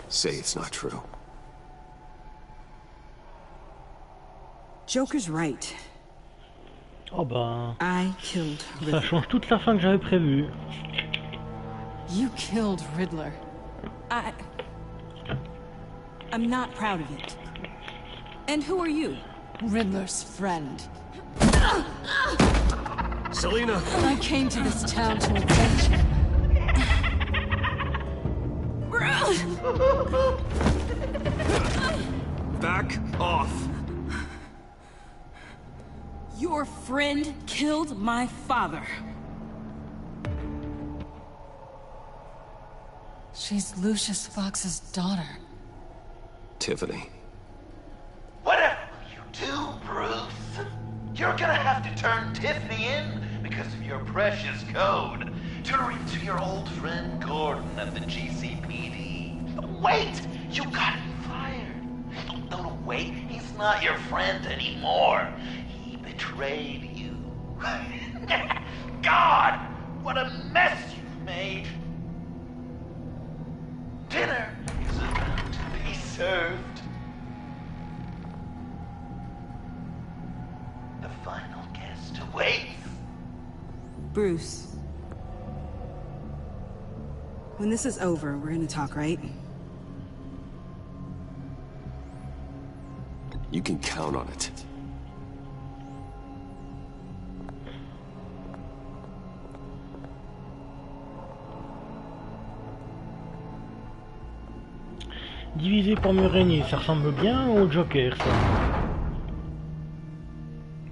Say it's not true. Joker's right. Oh bah... I killed Ça Riddler. change toute la fin que j'avais prévue. You killed Riddler. I'm not proud of it. And who are you? Riddler's friend. Selina! I came to this town to avenge him. Back off! Your friend killed my father. She's Lucius Fox's daughter. Tiffany. Whatever you do, Bruce, you're gonna have to turn Tiffany in because of your precious code. Turn her into your old friend Gordon at the GCPD. Wait! You got him fired. No, wait, he's not your friend anymore. He betrayed you. God! What a mess you've made! Dinner is about to be served. The final guest awaits. Bruce. When this is over, we're gonna talk, right? You can count on it. Diviser pour mieux régner, ça ressemble bien au Joker, ça.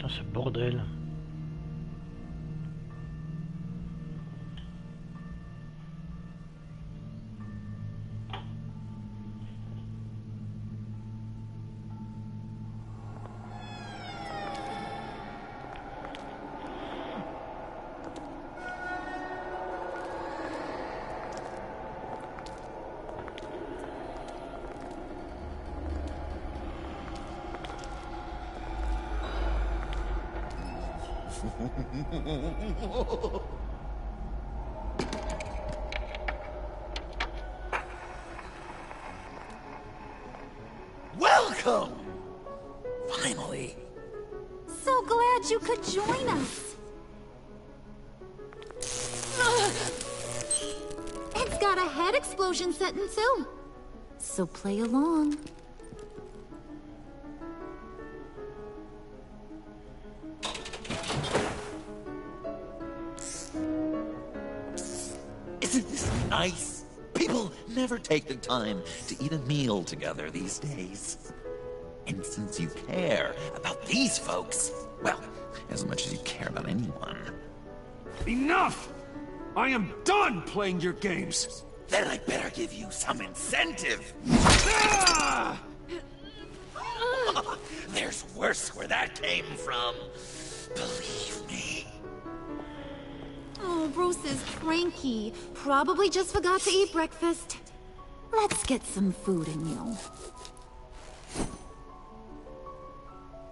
Ah, ce bordel. Welcome! Finally. So glad you could join us. It's got a head explosion setting too. So play along. Isn't this nice? People never take the time to eat a meal together these days. And since you care about these folks, well, as much as you care about anyone. Enough! I am done playing your games! Then I better give you some incentive. Ah! There's worse where that came from. Believe me. Oh, Bruce is cranky. Probably just forgot to eat breakfast. Let's get some food in you.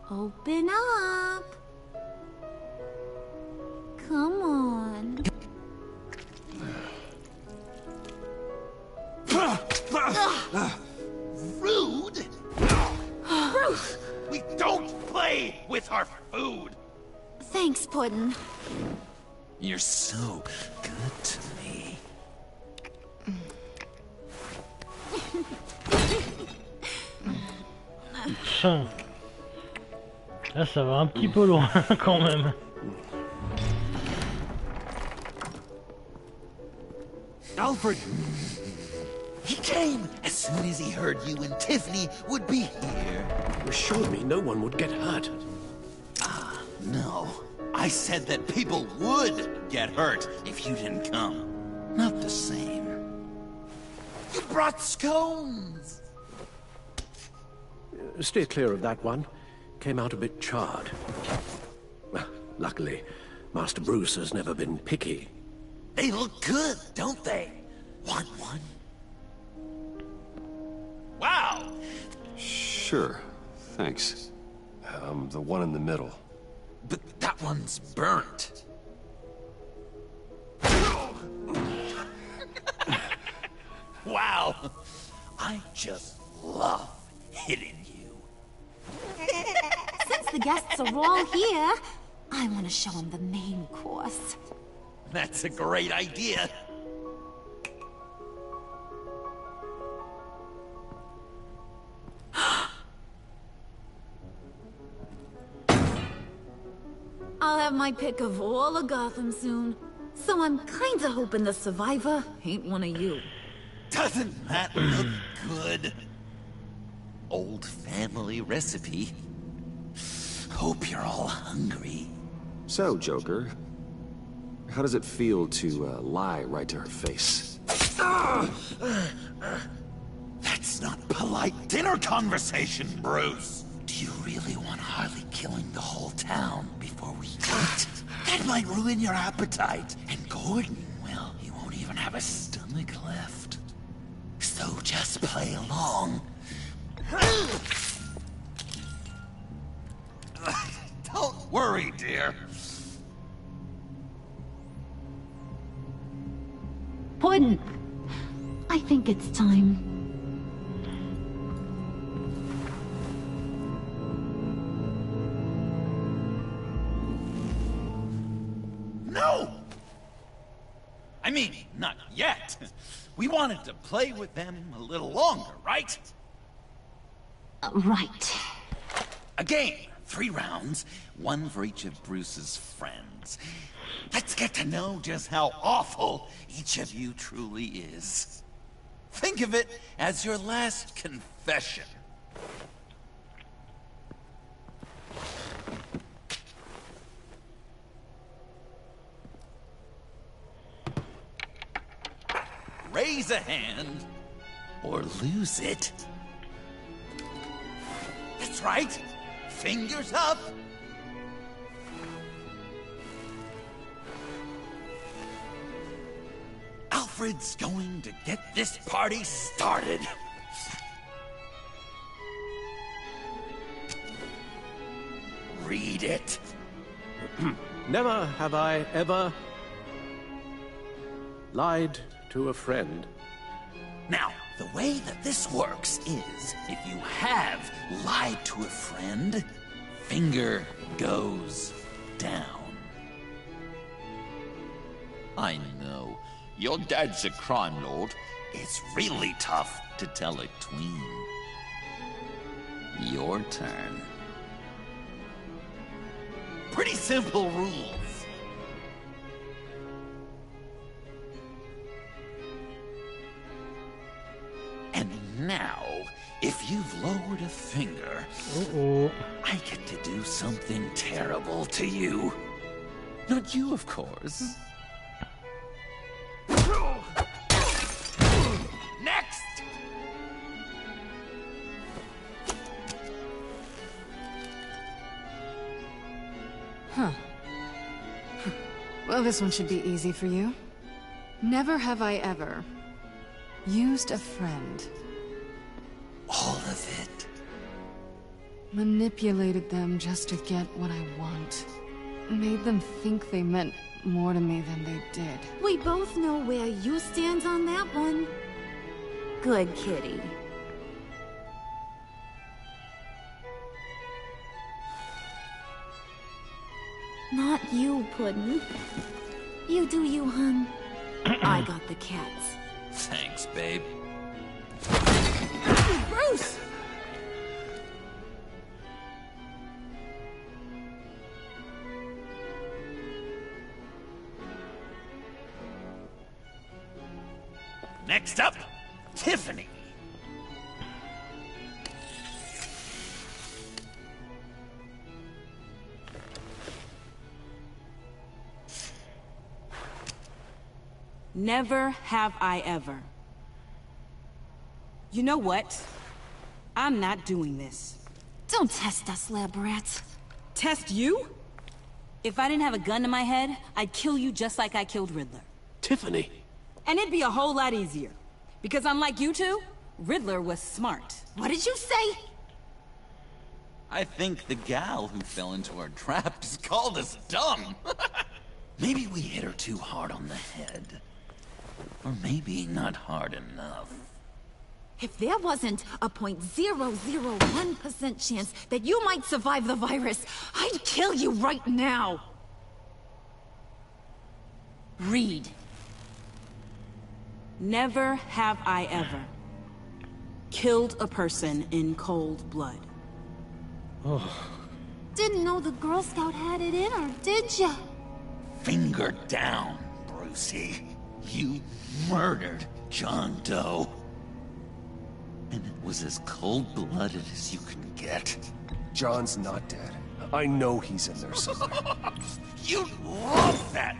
Open up. Come on. Rude? Bruce! We don't play with our food! Thanks, Puddin'. You're so good to me. Putain. Là, ça va un petit peu loin quand même. Alfred! He came as soon as he heard you and Tiffany would be here. You assured me no one would get hurt. Ah, no. I said that people would get hurt if you didn't come. Not the same. You brought scones! Steer clear of that one. Came out a bit charred. Luckily, Master Bruce has never been picky. They look good, don't they? Want one? Wow! Sure, thanks. The one in the middle. But that one's burnt. Wow! I just love hitting you. Since the guests are all here, I want to show them the main course. That's a great idea. I'll have my pick of all of Gotham soon, so I'm kinda hoping the survivor ain't one of you. Doesn't that look good? Old family recipe. Hope you're all hungry. So, Joker, how does it feel to lie right to her face? That's not polite dinner conversation, Bruce. Do you really want Harley killing the whole town before we eat? That might ruin your appetite. And Gordon, well, he won't even have a stomach left. So just play along. Don't worry, dear. Puddin', I think it's time. No! I mean, not yet. We wanted to play with them a little longer, right? Right. A game. 3 rounds, 1 for each of Bruce's friends. Let's get to know just how awful each of you truly is. Think of it as your last confession. Raise a hand, or lose it. That's right. Fingers up. Alfred's going to get this party started. Read it. Never have I ever lied to a friend. Now, the way that this works is, if you have lied to a friend, finger goes down. I know, your dad's a crime lord. It's really tough to tell a tween. Your turn. Pretty simple rules. And now, if you've lowered a finger, I get to do something terrible to you. Not you, of course. Next! Huh. Well, this one should be easy for you. Never have I ever used a friend. All of it. Manipulated them just to get what I want. Made them think they meant more to me than they did. We both know where you stand on that one. Good kitty. Not you, Puddin'. You do you, hun. I got the cats. Thanks, babe. Bruce! Next up, Tiffany. Never have I ever. You know what? I'm not doing this. Don't test us, lab rats. Test you? If I didn't have a gun to my head, I'd kill you just like I killed Riddler. Tiffany. And it'd be a whole lot easier. Because unlike you two, Riddler was smart. What did you say? I think the gal who fell into our trap just called us dumb. Maybe we hit her too hard on the head. Or maybe not hard enough. If there wasn't a 0.001% chance that you might survive the virus, I'd kill you right now. Read. Never have I ever killed a person in cold blood. Didn't know the Girl Scout had it in her, did ya? Finger down, Brucey. You murdered John Doe. And it was as cold-blooded as you can get. John's not dead. I know he's in there somewhere. You love that,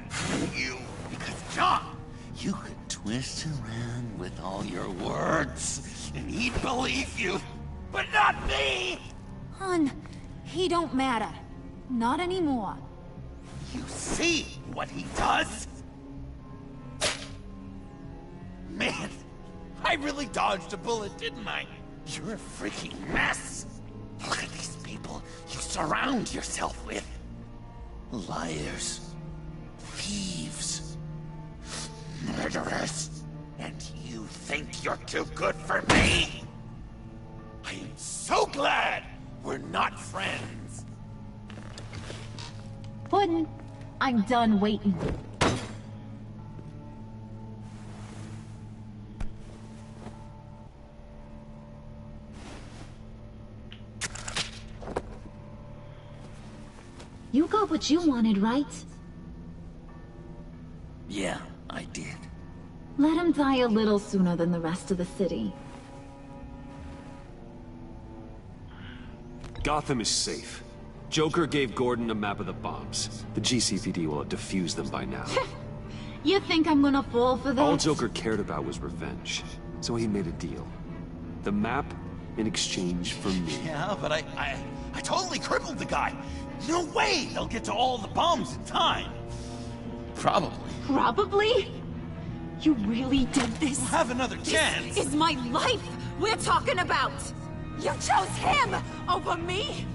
you. Because, John, you could twist around with all your words, and he'd believe you. But not me! Hun, he don't matter. Not anymore. You see what he does? Man, I really dodged a bullet, didn't I? You're a freaking mess. Look at these people you surround yourself with. Liars. Thieves. Murderers. And you think you're too good for me? I am so glad we're not friends. Puddin', I'm done waiting. You got what you wanted, right? Yeah, I did. Let him die a little sooner than the rest of the city. Gotham is safe. Joker gave Gordon a map of the bombs. The GCPD will have defused them by now. You think I'm gonna fall for that? All Joker cared about was revenge. So he made a deal. The map in exchange for me. Yeah, but I totally crippled the guy. No way they'll get to all the bombs in time. Probably. Probably? You really did this? We'll have another chance. This is my life we're talking about. You chose him over me?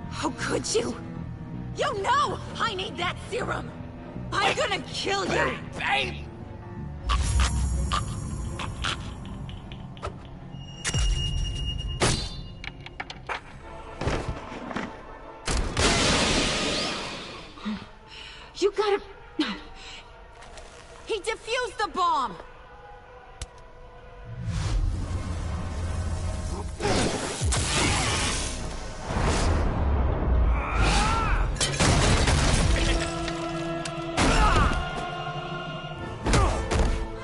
How could you? You know I need that serum. I'm gonna kill you. Babe! You gotta... He defused the bomb!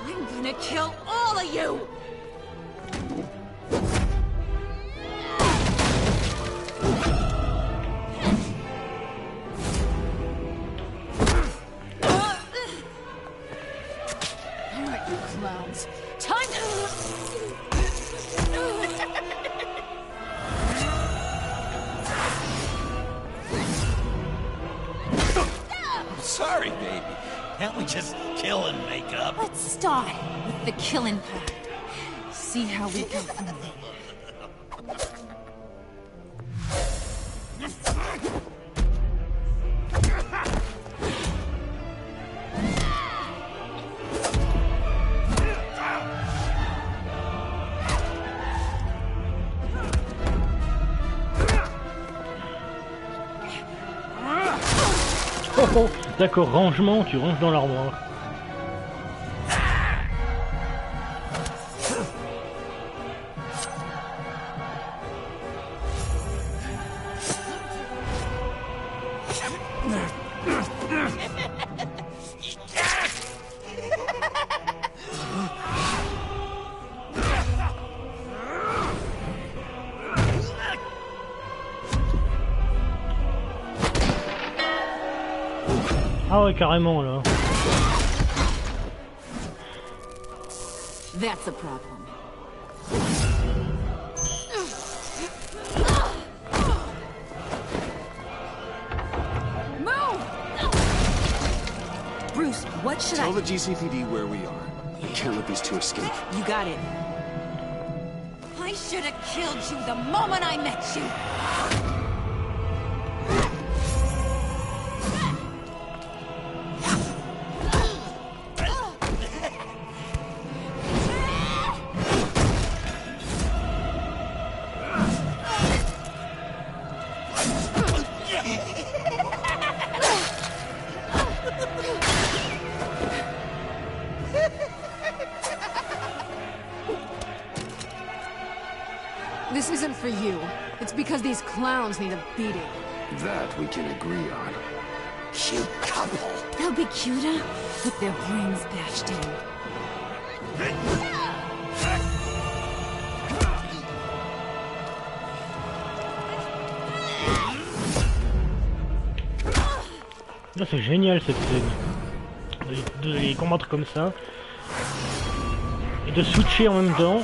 I'm gonna kill all of you! Time to... I'm sorry, baby. Can't we just kill and make up? Let's start with the killing part. See how we go from there. D'accord, rangement, tu ranges dans l'armoire. Ah ouais, carrément là. That's a problem. Move! Bruce, what should Tell the GCPD where we are. We can't let these two escape. You got it. I should have killed you the moment I met you. This isn't for you. It's because these clowns need a beating. That we can agree on. Cute couple. They'll be cuter with their brains bashed in. Là, c'est génial cette scène. De les combattre comme ça. Et de switcher en même temps.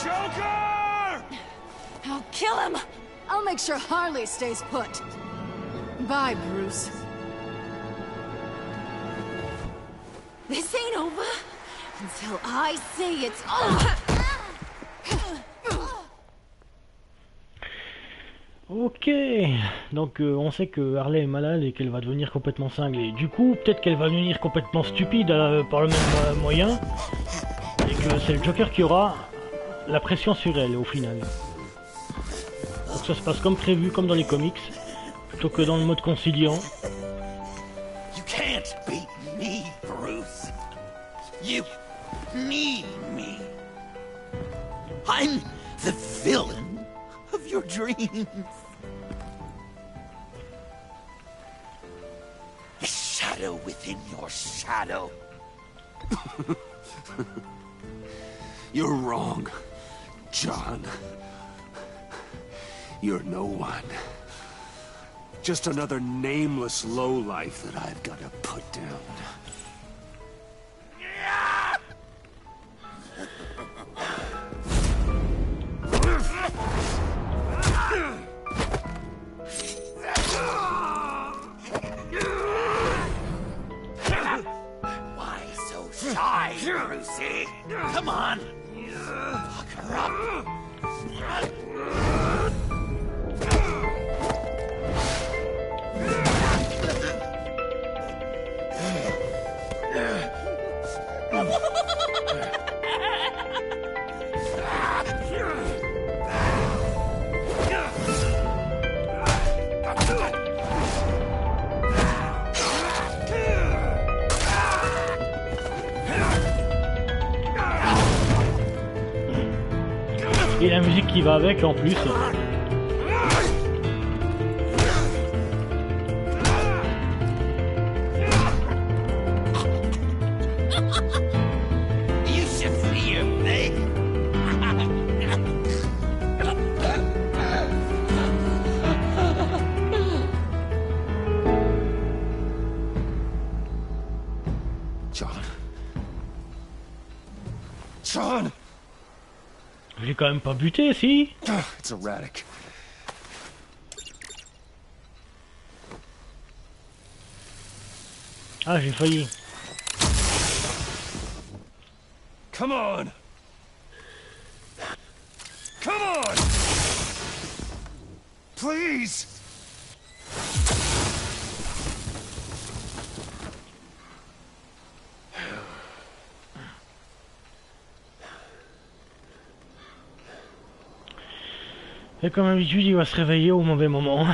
Joker! I'll kill him! I'll make sure Harley stays put. Bye, Bruce. This ain't over until I say it's over. Ok, donc on sait que Harley est malade et qu'elle va devenir complètement cinglée. Du coup, peut-être qu'elle va devenir complètement stupide par le même moyen. Et que c'est le Joker qui aura la pression sur elle au final. Donc ça se passe comme prévu, comme dans les comics, plutôt que dans le mode conciliant. You can't beat me, Bruce. You need me. I'm the villain of your dreams. The shadow within your shadow. You're wrong, John. You're no one. Just another nameless lowlife that I've got to put down. Why so shy, Brucey? Come on. Fuck her up. Et la musique qui va avec en plus. You should see your face. John. John! J'ai quand même pas buté, si? It's erratic. Ah, j'ai failli. Come on! Come on! Please! Et comme d'habitude, il va se réveiller au mauvais moment.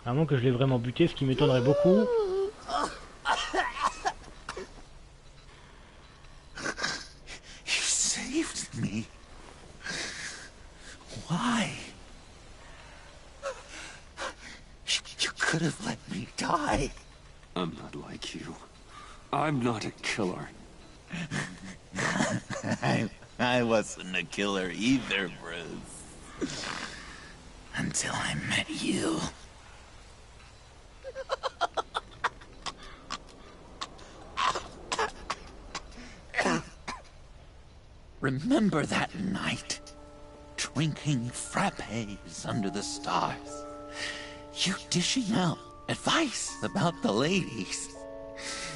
À moins que je l'ai vraiment buté, ce qui m'étonnerait beaucoup. You saved me. Why? You could have let me die. I'm not like you. I'm not a killer. I wasn't a killer either, Bruce. Until I met you. Remember that night? Drinking frappes under the stars. You dishing out advice about the ladies.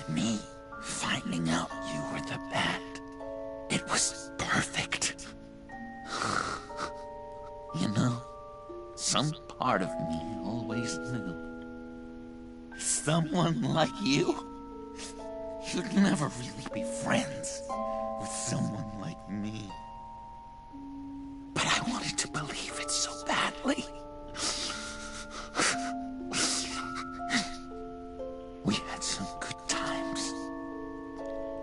Me finding out you were the bad. It was perfect. You know, some part of me always knew. Someone like you, you'd never really be friends with someone like me. But I wanted to believe it so badly. We had some good times,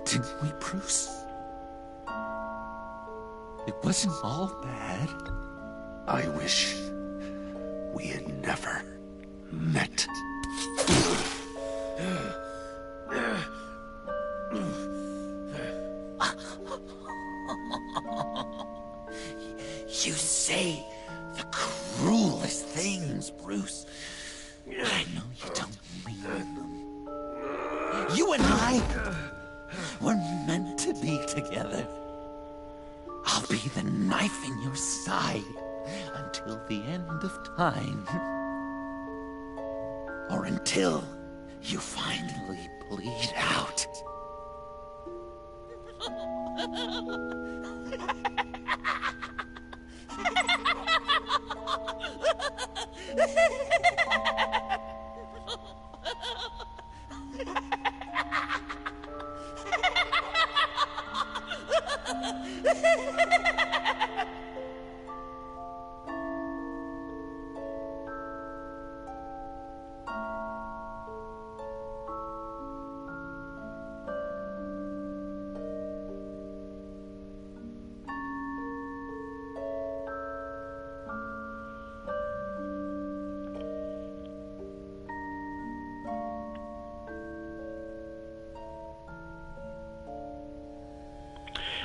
didn't we, Bruce? It wasn't all bad. I wish we had never met. You say the cruelest things, Bruce. I know you don't mean them. You and I were meant to be together. I'll be the knife in your side until the end of time. Or until you finally bleed out.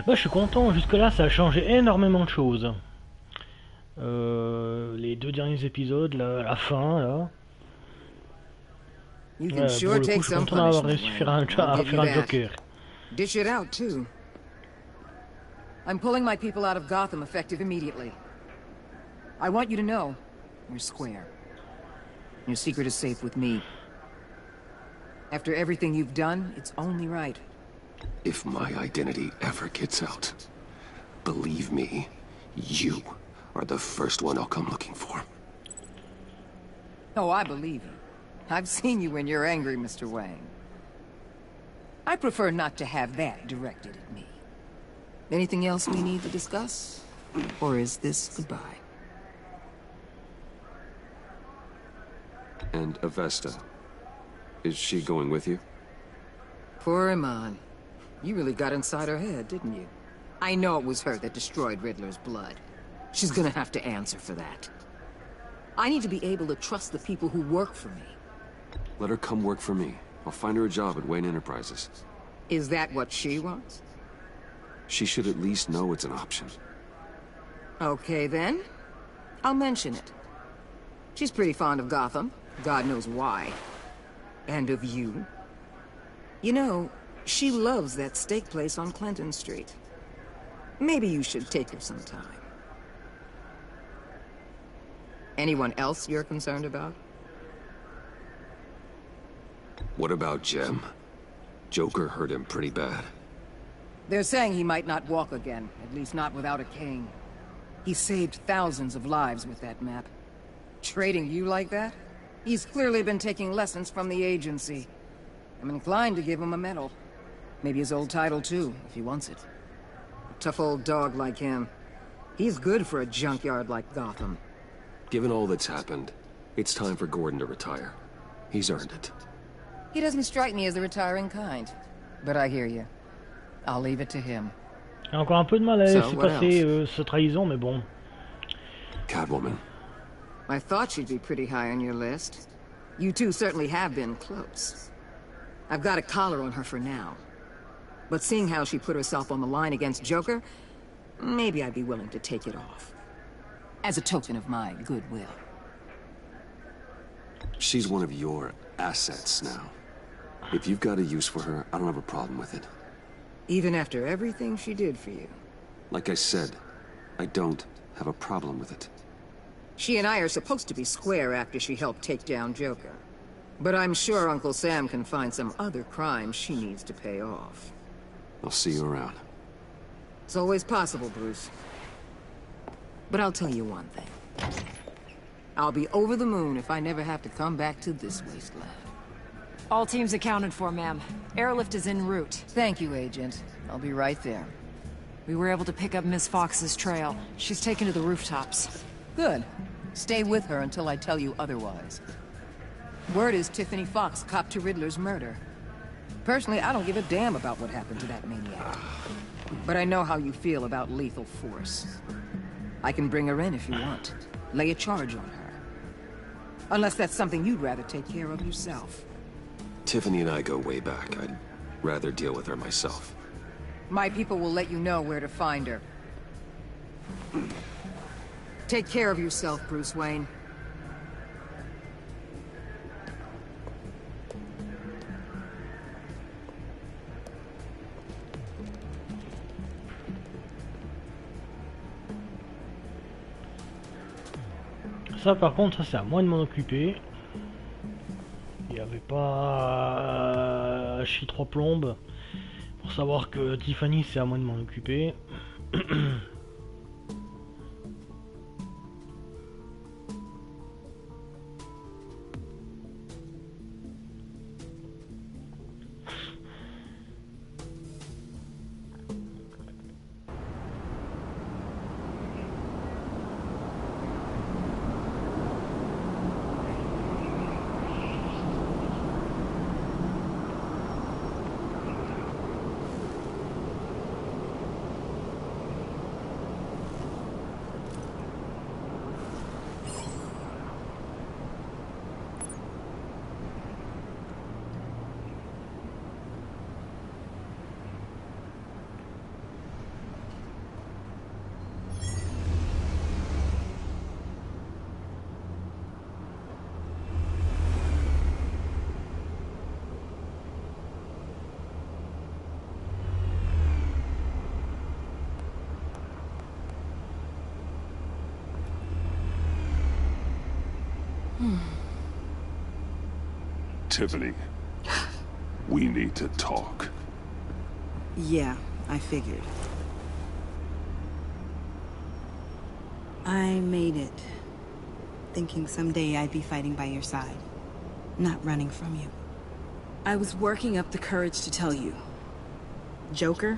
Bah, je suis content, jusque-là ça a changé énormément de choses. Les deux derniers épisodes, la fin, là. You Pour can le sure coup, je take suis some content d'avoir punishment, réussi à faire I'll un give you that. Joker. Dish it out, too. I'm pulling my people out of Gotham effective immediately. I want you to know, you're square. Your secret is safe with me. After everything you've done, it's only right. If my identity ever gets out, believe me, you are the first one I'll come looking for. Oh, I believe you. I've seen you when you're angry, Mr. Wang. I prefer not to have that directed at me. Anything else we need to discuss? Or is this goodbye? And Avesta, is she going with you? Poor Iman. You really got inside her head, didn't you? I know it was her that destroyed Riddler's blood. She's gonna have to answer for that. I need to be able to trust the people who work for me. Let her come work for me. I'll find her a job at Wayne Enterprises. Is that what she wants? She should at least know it's an option. Okay, then. I'll mention it. She's pretty fond of Gotham. God knows why. And of you. You know, she loves that steak place on Clinton Street. Maybe you should take her some time. Anyone else you're concerned about? What about Jem? Joker hurt him pretty bad. They're saying he might not walk again, at least not without a cane. He saved thousands of lives with that map. Trading you like that? He's clearly been taking lessons from the agency. I'm inclined to give him a medal. Maybe his old title too, if he wants it. A tough old dog like him. He's good for a junkyard like Gotham. Given all that's happened, it's time for Gordon to retire. He's earned it. He doesn't strike me as the retiring kind. But I hear you. I'll leave it to him. Encore un peu de mal à laisser passer cette trahison, mais bon. Catwoman. I thought she'd be pretty high on your list. You two certainly have been close. I've got a collar on her for now. But seeing how she put herself on the line against Joker, maybe I'd be willing to take it off. As a token of my goodwill. She's one of your assets now. If you've got a use for her, I don't have a problem with it. Even after everything she did for you. Like I said, I don't have a problem with it. She and I are supposed to be square after she helped take down Joker. But I'm sure Uncle Sam can find some other crimes she needs to pay off. I'll see you around. It's always possible, Bruce. But I'll tell you one thing. I'll be over the moon if I never have to come back to this wasteland. All teams accounted for, ma'am. Airlift is en route. Thank you, Agent. I'll be right there. We were able to pick up Miss Fox's trail. She's taken to the rooftops. Good. Stay with her until I tell you otherwise. Word is Tiffany Fox copped to Riddler's murder. Personally, I don't give a damn about what happened to that maniac. But I know how you feel about lethal force. I can bring her in if you want. Lay a charge on her. Unless that's something you'd rather take care of yourself. Tiffany and I go way back. I'd rather deal with her myself. My people will let you know where to find her. Take care of yourself, Bruce Wayne. Ça par contre, ça c'est à moi de m'en occuper. Il n'y avait pas à chier trois plombes pour savoir que Tiffany c'est à moi de m'en occuper. Tiffany, we need to talk. Yeah, I figured. I made it, thinking someday I'd be fighting by your side, not running from you. I was working up the courage to tell you. Joker?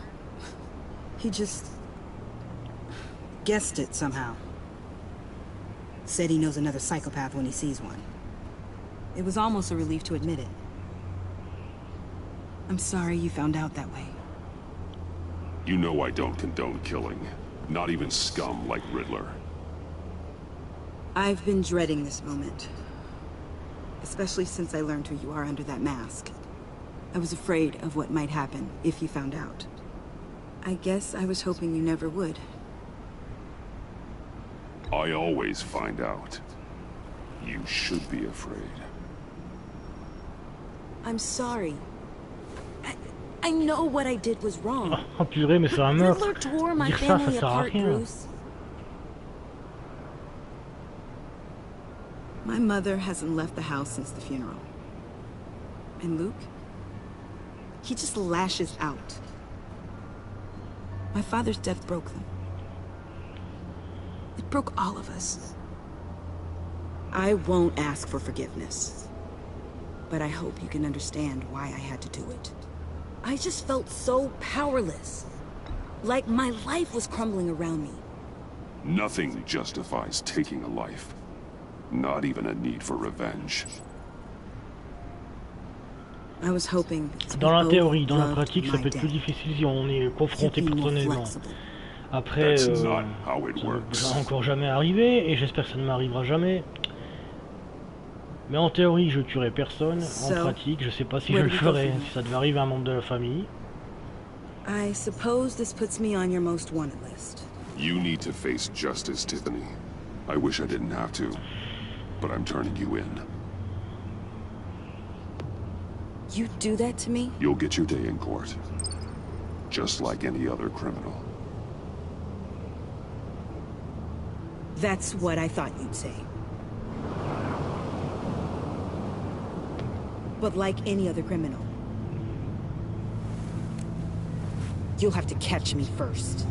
He just guessed it somehow. Said he knows another psychopath when he sees one. It was almost a relief to admit it. I'm sorry you found out that way. You know I don't condone killing. Not even scum like Riddler. I've been dreading this moment. Especially since I learned who you are under that mask. I was afraid of what might happen if you found out. I guess I was hoping you never would. I always find out. You should be afraid. I'm sorry. I know what I did was wrong. Oh purée, mais c'est un meurtre. Riddler tore my Dire ça, ça family sert à apart, rien. Bruce. My mother hasn't left the house since the funeral. And Luke? He just lashes out. My father's death broke them. It broke all of us. I won't ask for forgiveness. But I hope you can understand why I had to do it. I just felt so powerless. Like my life was crumbling around me. Nothing justifies taking a life. Not even a need for revenge. I was hoping Dans la théorie, dans la pratique, ça peut être plus difficile si on est confronté personnellement. Après, ça va encore jamais arriver, et j'espère que ça ne m'arrivera jamais. Mais en théorie, je tuerai personne. En pratique, je sais pas si je le ferai, si ça devait arriver à un membre de la famille. I suppose this puts me on your most wanted list. You need to face justice, Tiffany. I wish I didn't have to, but I'm turning you in. You do that to me? You'll get your day in court. Just like any other criminal. That's what I thought you'd say. But like any other criminal, you'll have to catch me first.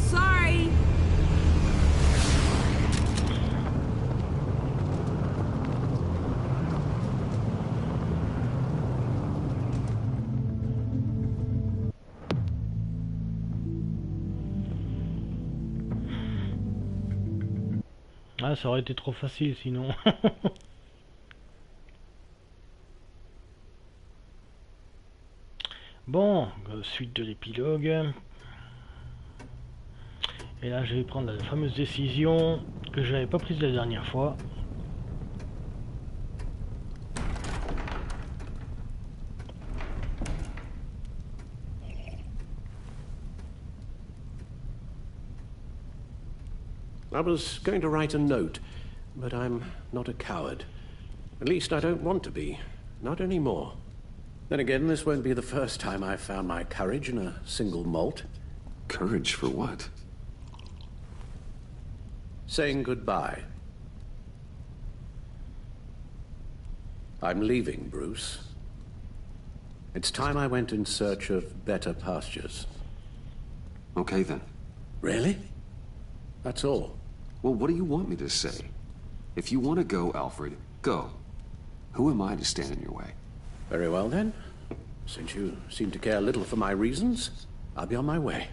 Sorry. Ah, ça aurait été trop facile sinon. Bon, suite de l'épilogue. Et là, je vais prendre la fameuse décision que je n'avais pas prise la dernière fois. I was going to write a note, but I'm not a coward. At least I don't want to be. Not anymore. Then again, this won't be the first time I've found my courage in a single malt. Courage for what? Saying goodbye. I'm leaving, Bruce. It's time I went in search of better pastures. Okay, then. Really? That's all. Well, what do you want me to say? If you want to go, Alfred, go. Who am I to stand in your way? Very well, then. Since you seem to care little for my reasons, I'll be on my way.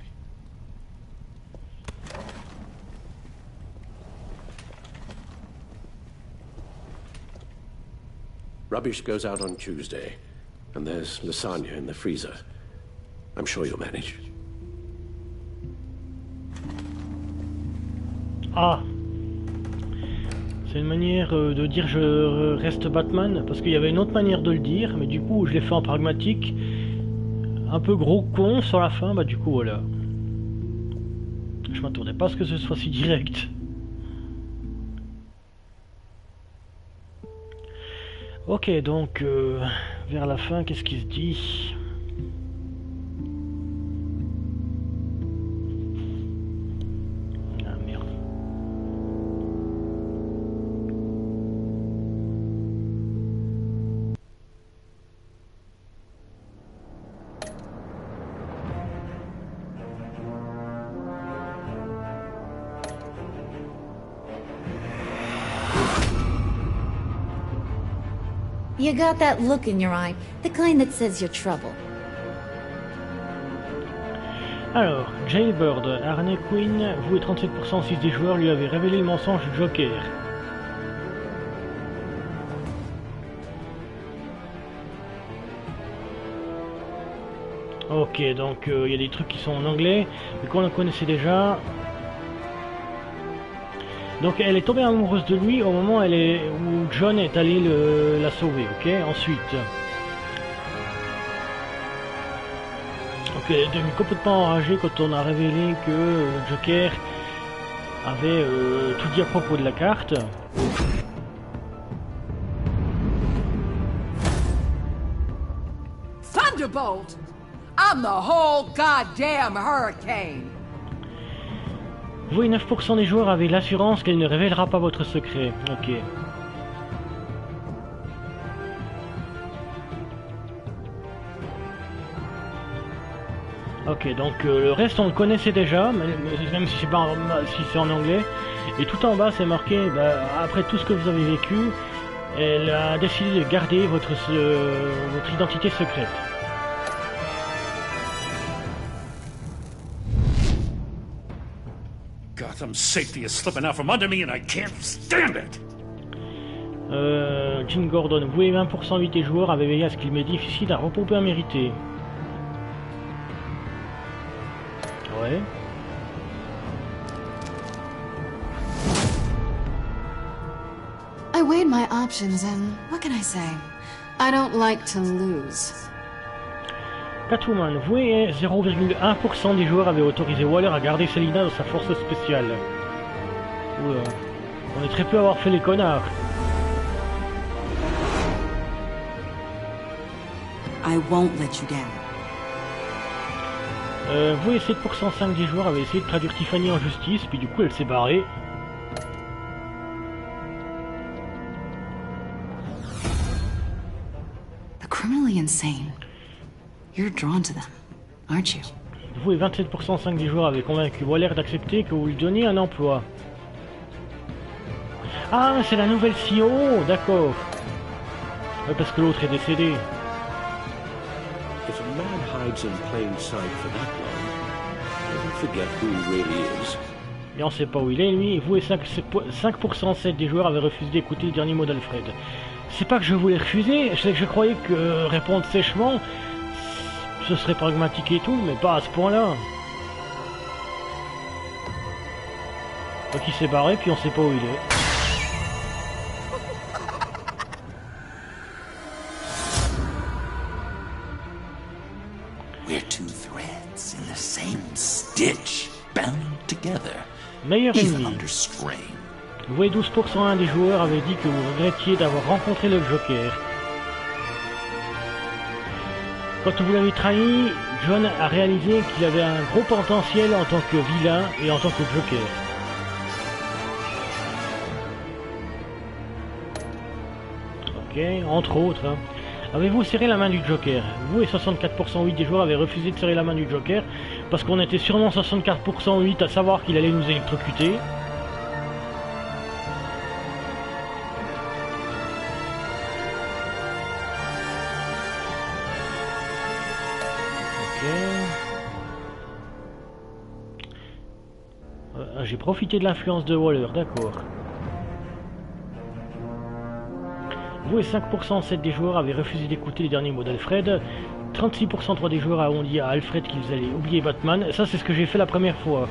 Rubbish goes out on Tuesday, and there's lasagna in the freezer. I'm sure you'll manage. Ah, c'est une manière de dire je reste Batman, parce qu'il y avait une autre manière de le dire, mais du coup je l'ai fait en pragmatique, un peu gros con sur la fin, bah du coup voilà. Je m'attendais pas à ce que ce soit si direct. Ok, donc vers la fin, qu'est-ce qui se dit ? You got that look in your eye, the kind that says you're trouble. Alors, Jailbird, Harley Quinn, vous et 37% 6 des joueurs lui avaient révélé le mensonge du Joker. Ok, donc il y a des trucs qui sont en anglais, mais qu'on en connaissait déjà. Donc elle est tombée amoureuse de lui au moment où John est allé la sauver, ok. Ensuite, donc elle est devenue complètement enragée quand on a révélé que le Joker avait tout dit à propos de la carte. Thunderbolt! I'm the whole goddamn hurricane! Vous et 9% des joueurs avaient l'assurance qu'elle ne révélera pas votre secret. Ok. Ok, donc le reste on le connaissait déjà, même si c'est pas si c'est en anglais. Et tout en bas c'est marqué, bah, après tout ce que vous avez vécu, elle a décidé de garder votre identité secrète. Gotham's safety is slipping out from under me and I can't stand it! Jim Gordon, vous et 20% des joueurs avaient veillé à ce qu'il m'est difficile à repos bien mérité. Ouais. I weighed my options and what can I say? I don't like to lose. Catwoman, vous et 0,1% des joueurs avaient autorisé Waller à garder Selina dans sa force spéciale. Oula. On est très peu à avoir fait les connards. I won't let you down. Vous et 7% des joueurs avaient essayé de traduire Tiffany en justice, puis du coup elle s'est barrée. The criminally insane. You're drawn to them, aren't you? Vous et 27% des joueurs avaient convaincu Waller d'accepter que vous lui donniez un emploi. Ah, c'est la nouvelle CEO, d'accord. Ouais, parce que l'autre est décédé. If a man hides in plain sight for that long, doesn't forget who he really is. Et on sait pas où il est, lui. Vous et 5% des joueurs avaient refusé d'écouter le dernier mot d'Alfred. C'est pas que je voulais refuser, c'est que je croyais que répondre sèchement, ce serait pragmatique et tout, mais pas à ce point-là. Donc il s'est barré, puis on sait pas où il est. We're two threads in the same stitch, bound together. Meilleur even ennemi. under strain. Vous et 12% des joueurs avaient dit que vous regrettiez d'avoir rencontré le Joker. Quand vous l'avez trahi, John a réalisé qu'il avait un gros potentiel en tant que vilain et en tant que Joker. Ok, entre autres. Hein. Avez-vous serré la main du Joker? Vous et 64% des joueurs avaient refusé de serrer la main du Joker parce qu'on était sûrement 64% à savoir qu'il allait nous électrocuter. J'ai profité de l'influence de Waller, d'accord. Vous et 5% des joueurs avaient refusé d'écouter les derniers mots d'Alfred. 36% des joueurs ont dit à Alfred qu'ils allaient oublier Batman. Ça, c'est ce que j'ai fait la première fois.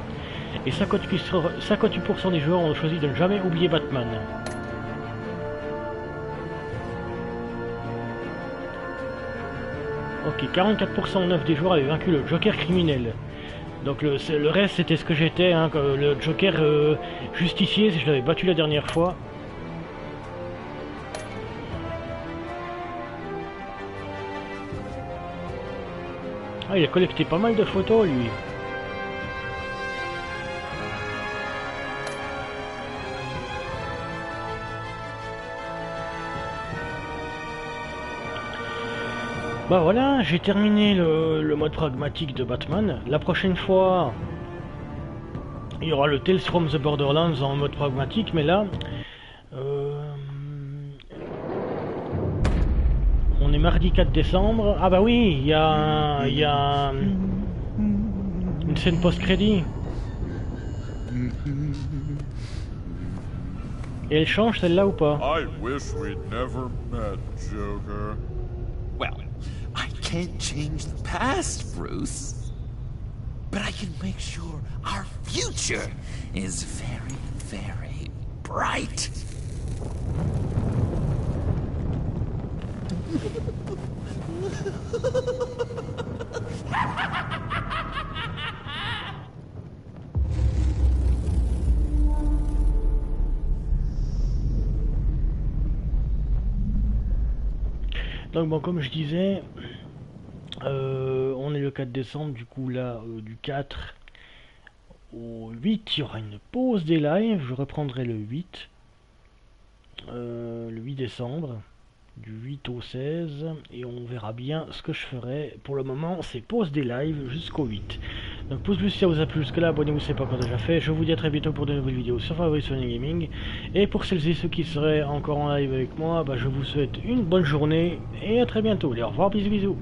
Et 58% des joueurs ont choisi de ne jamais oublier Batman. Ok, 44% des joueurs avaient vaincu le Joker criminel. Donc le reste c'était ce que j'étais, hein, le Joker justicier, je l'avais battu la dernière fois. Ah, il a collecté pas mal de photos lui. Bah voilà, j'ai terminé le mode pragmatique de Batman. La prochaine fois, il y aura le Tales from the Borderlands en mode pragmatique, mais là, on est mardi 4 décembre. Ah bah oui, il y a une scène post-crédit. Et elle change celle-là ou pas? I wish we'd never met, Joker. Well, I can't change the past, Bruce. But I can make sure our future is very, very bright. Donc bon, comme je disais, on est le 4 décembre, du coup là, du 4 au 8, il y aura une pause des lives, je reprendrai le 8 décembre, du 8 au 16, et on verra bien ce que je ferai. Pour le moment, c'est pause des lives jusqu'au 8. Donc pouce bleu si ça vous a plu jusque là, abonnez-vous si ce n'est pas encore déjà fait. Je vous dis à très bientôt pour de nouvelles vidéos sur Favori Sony Gaming. Et pour celles et ceux qui seraient encore en live avec moi, bah, je vous souhaite une bonne journée et à très bientôt. Allez, au revoir, bisous bisous.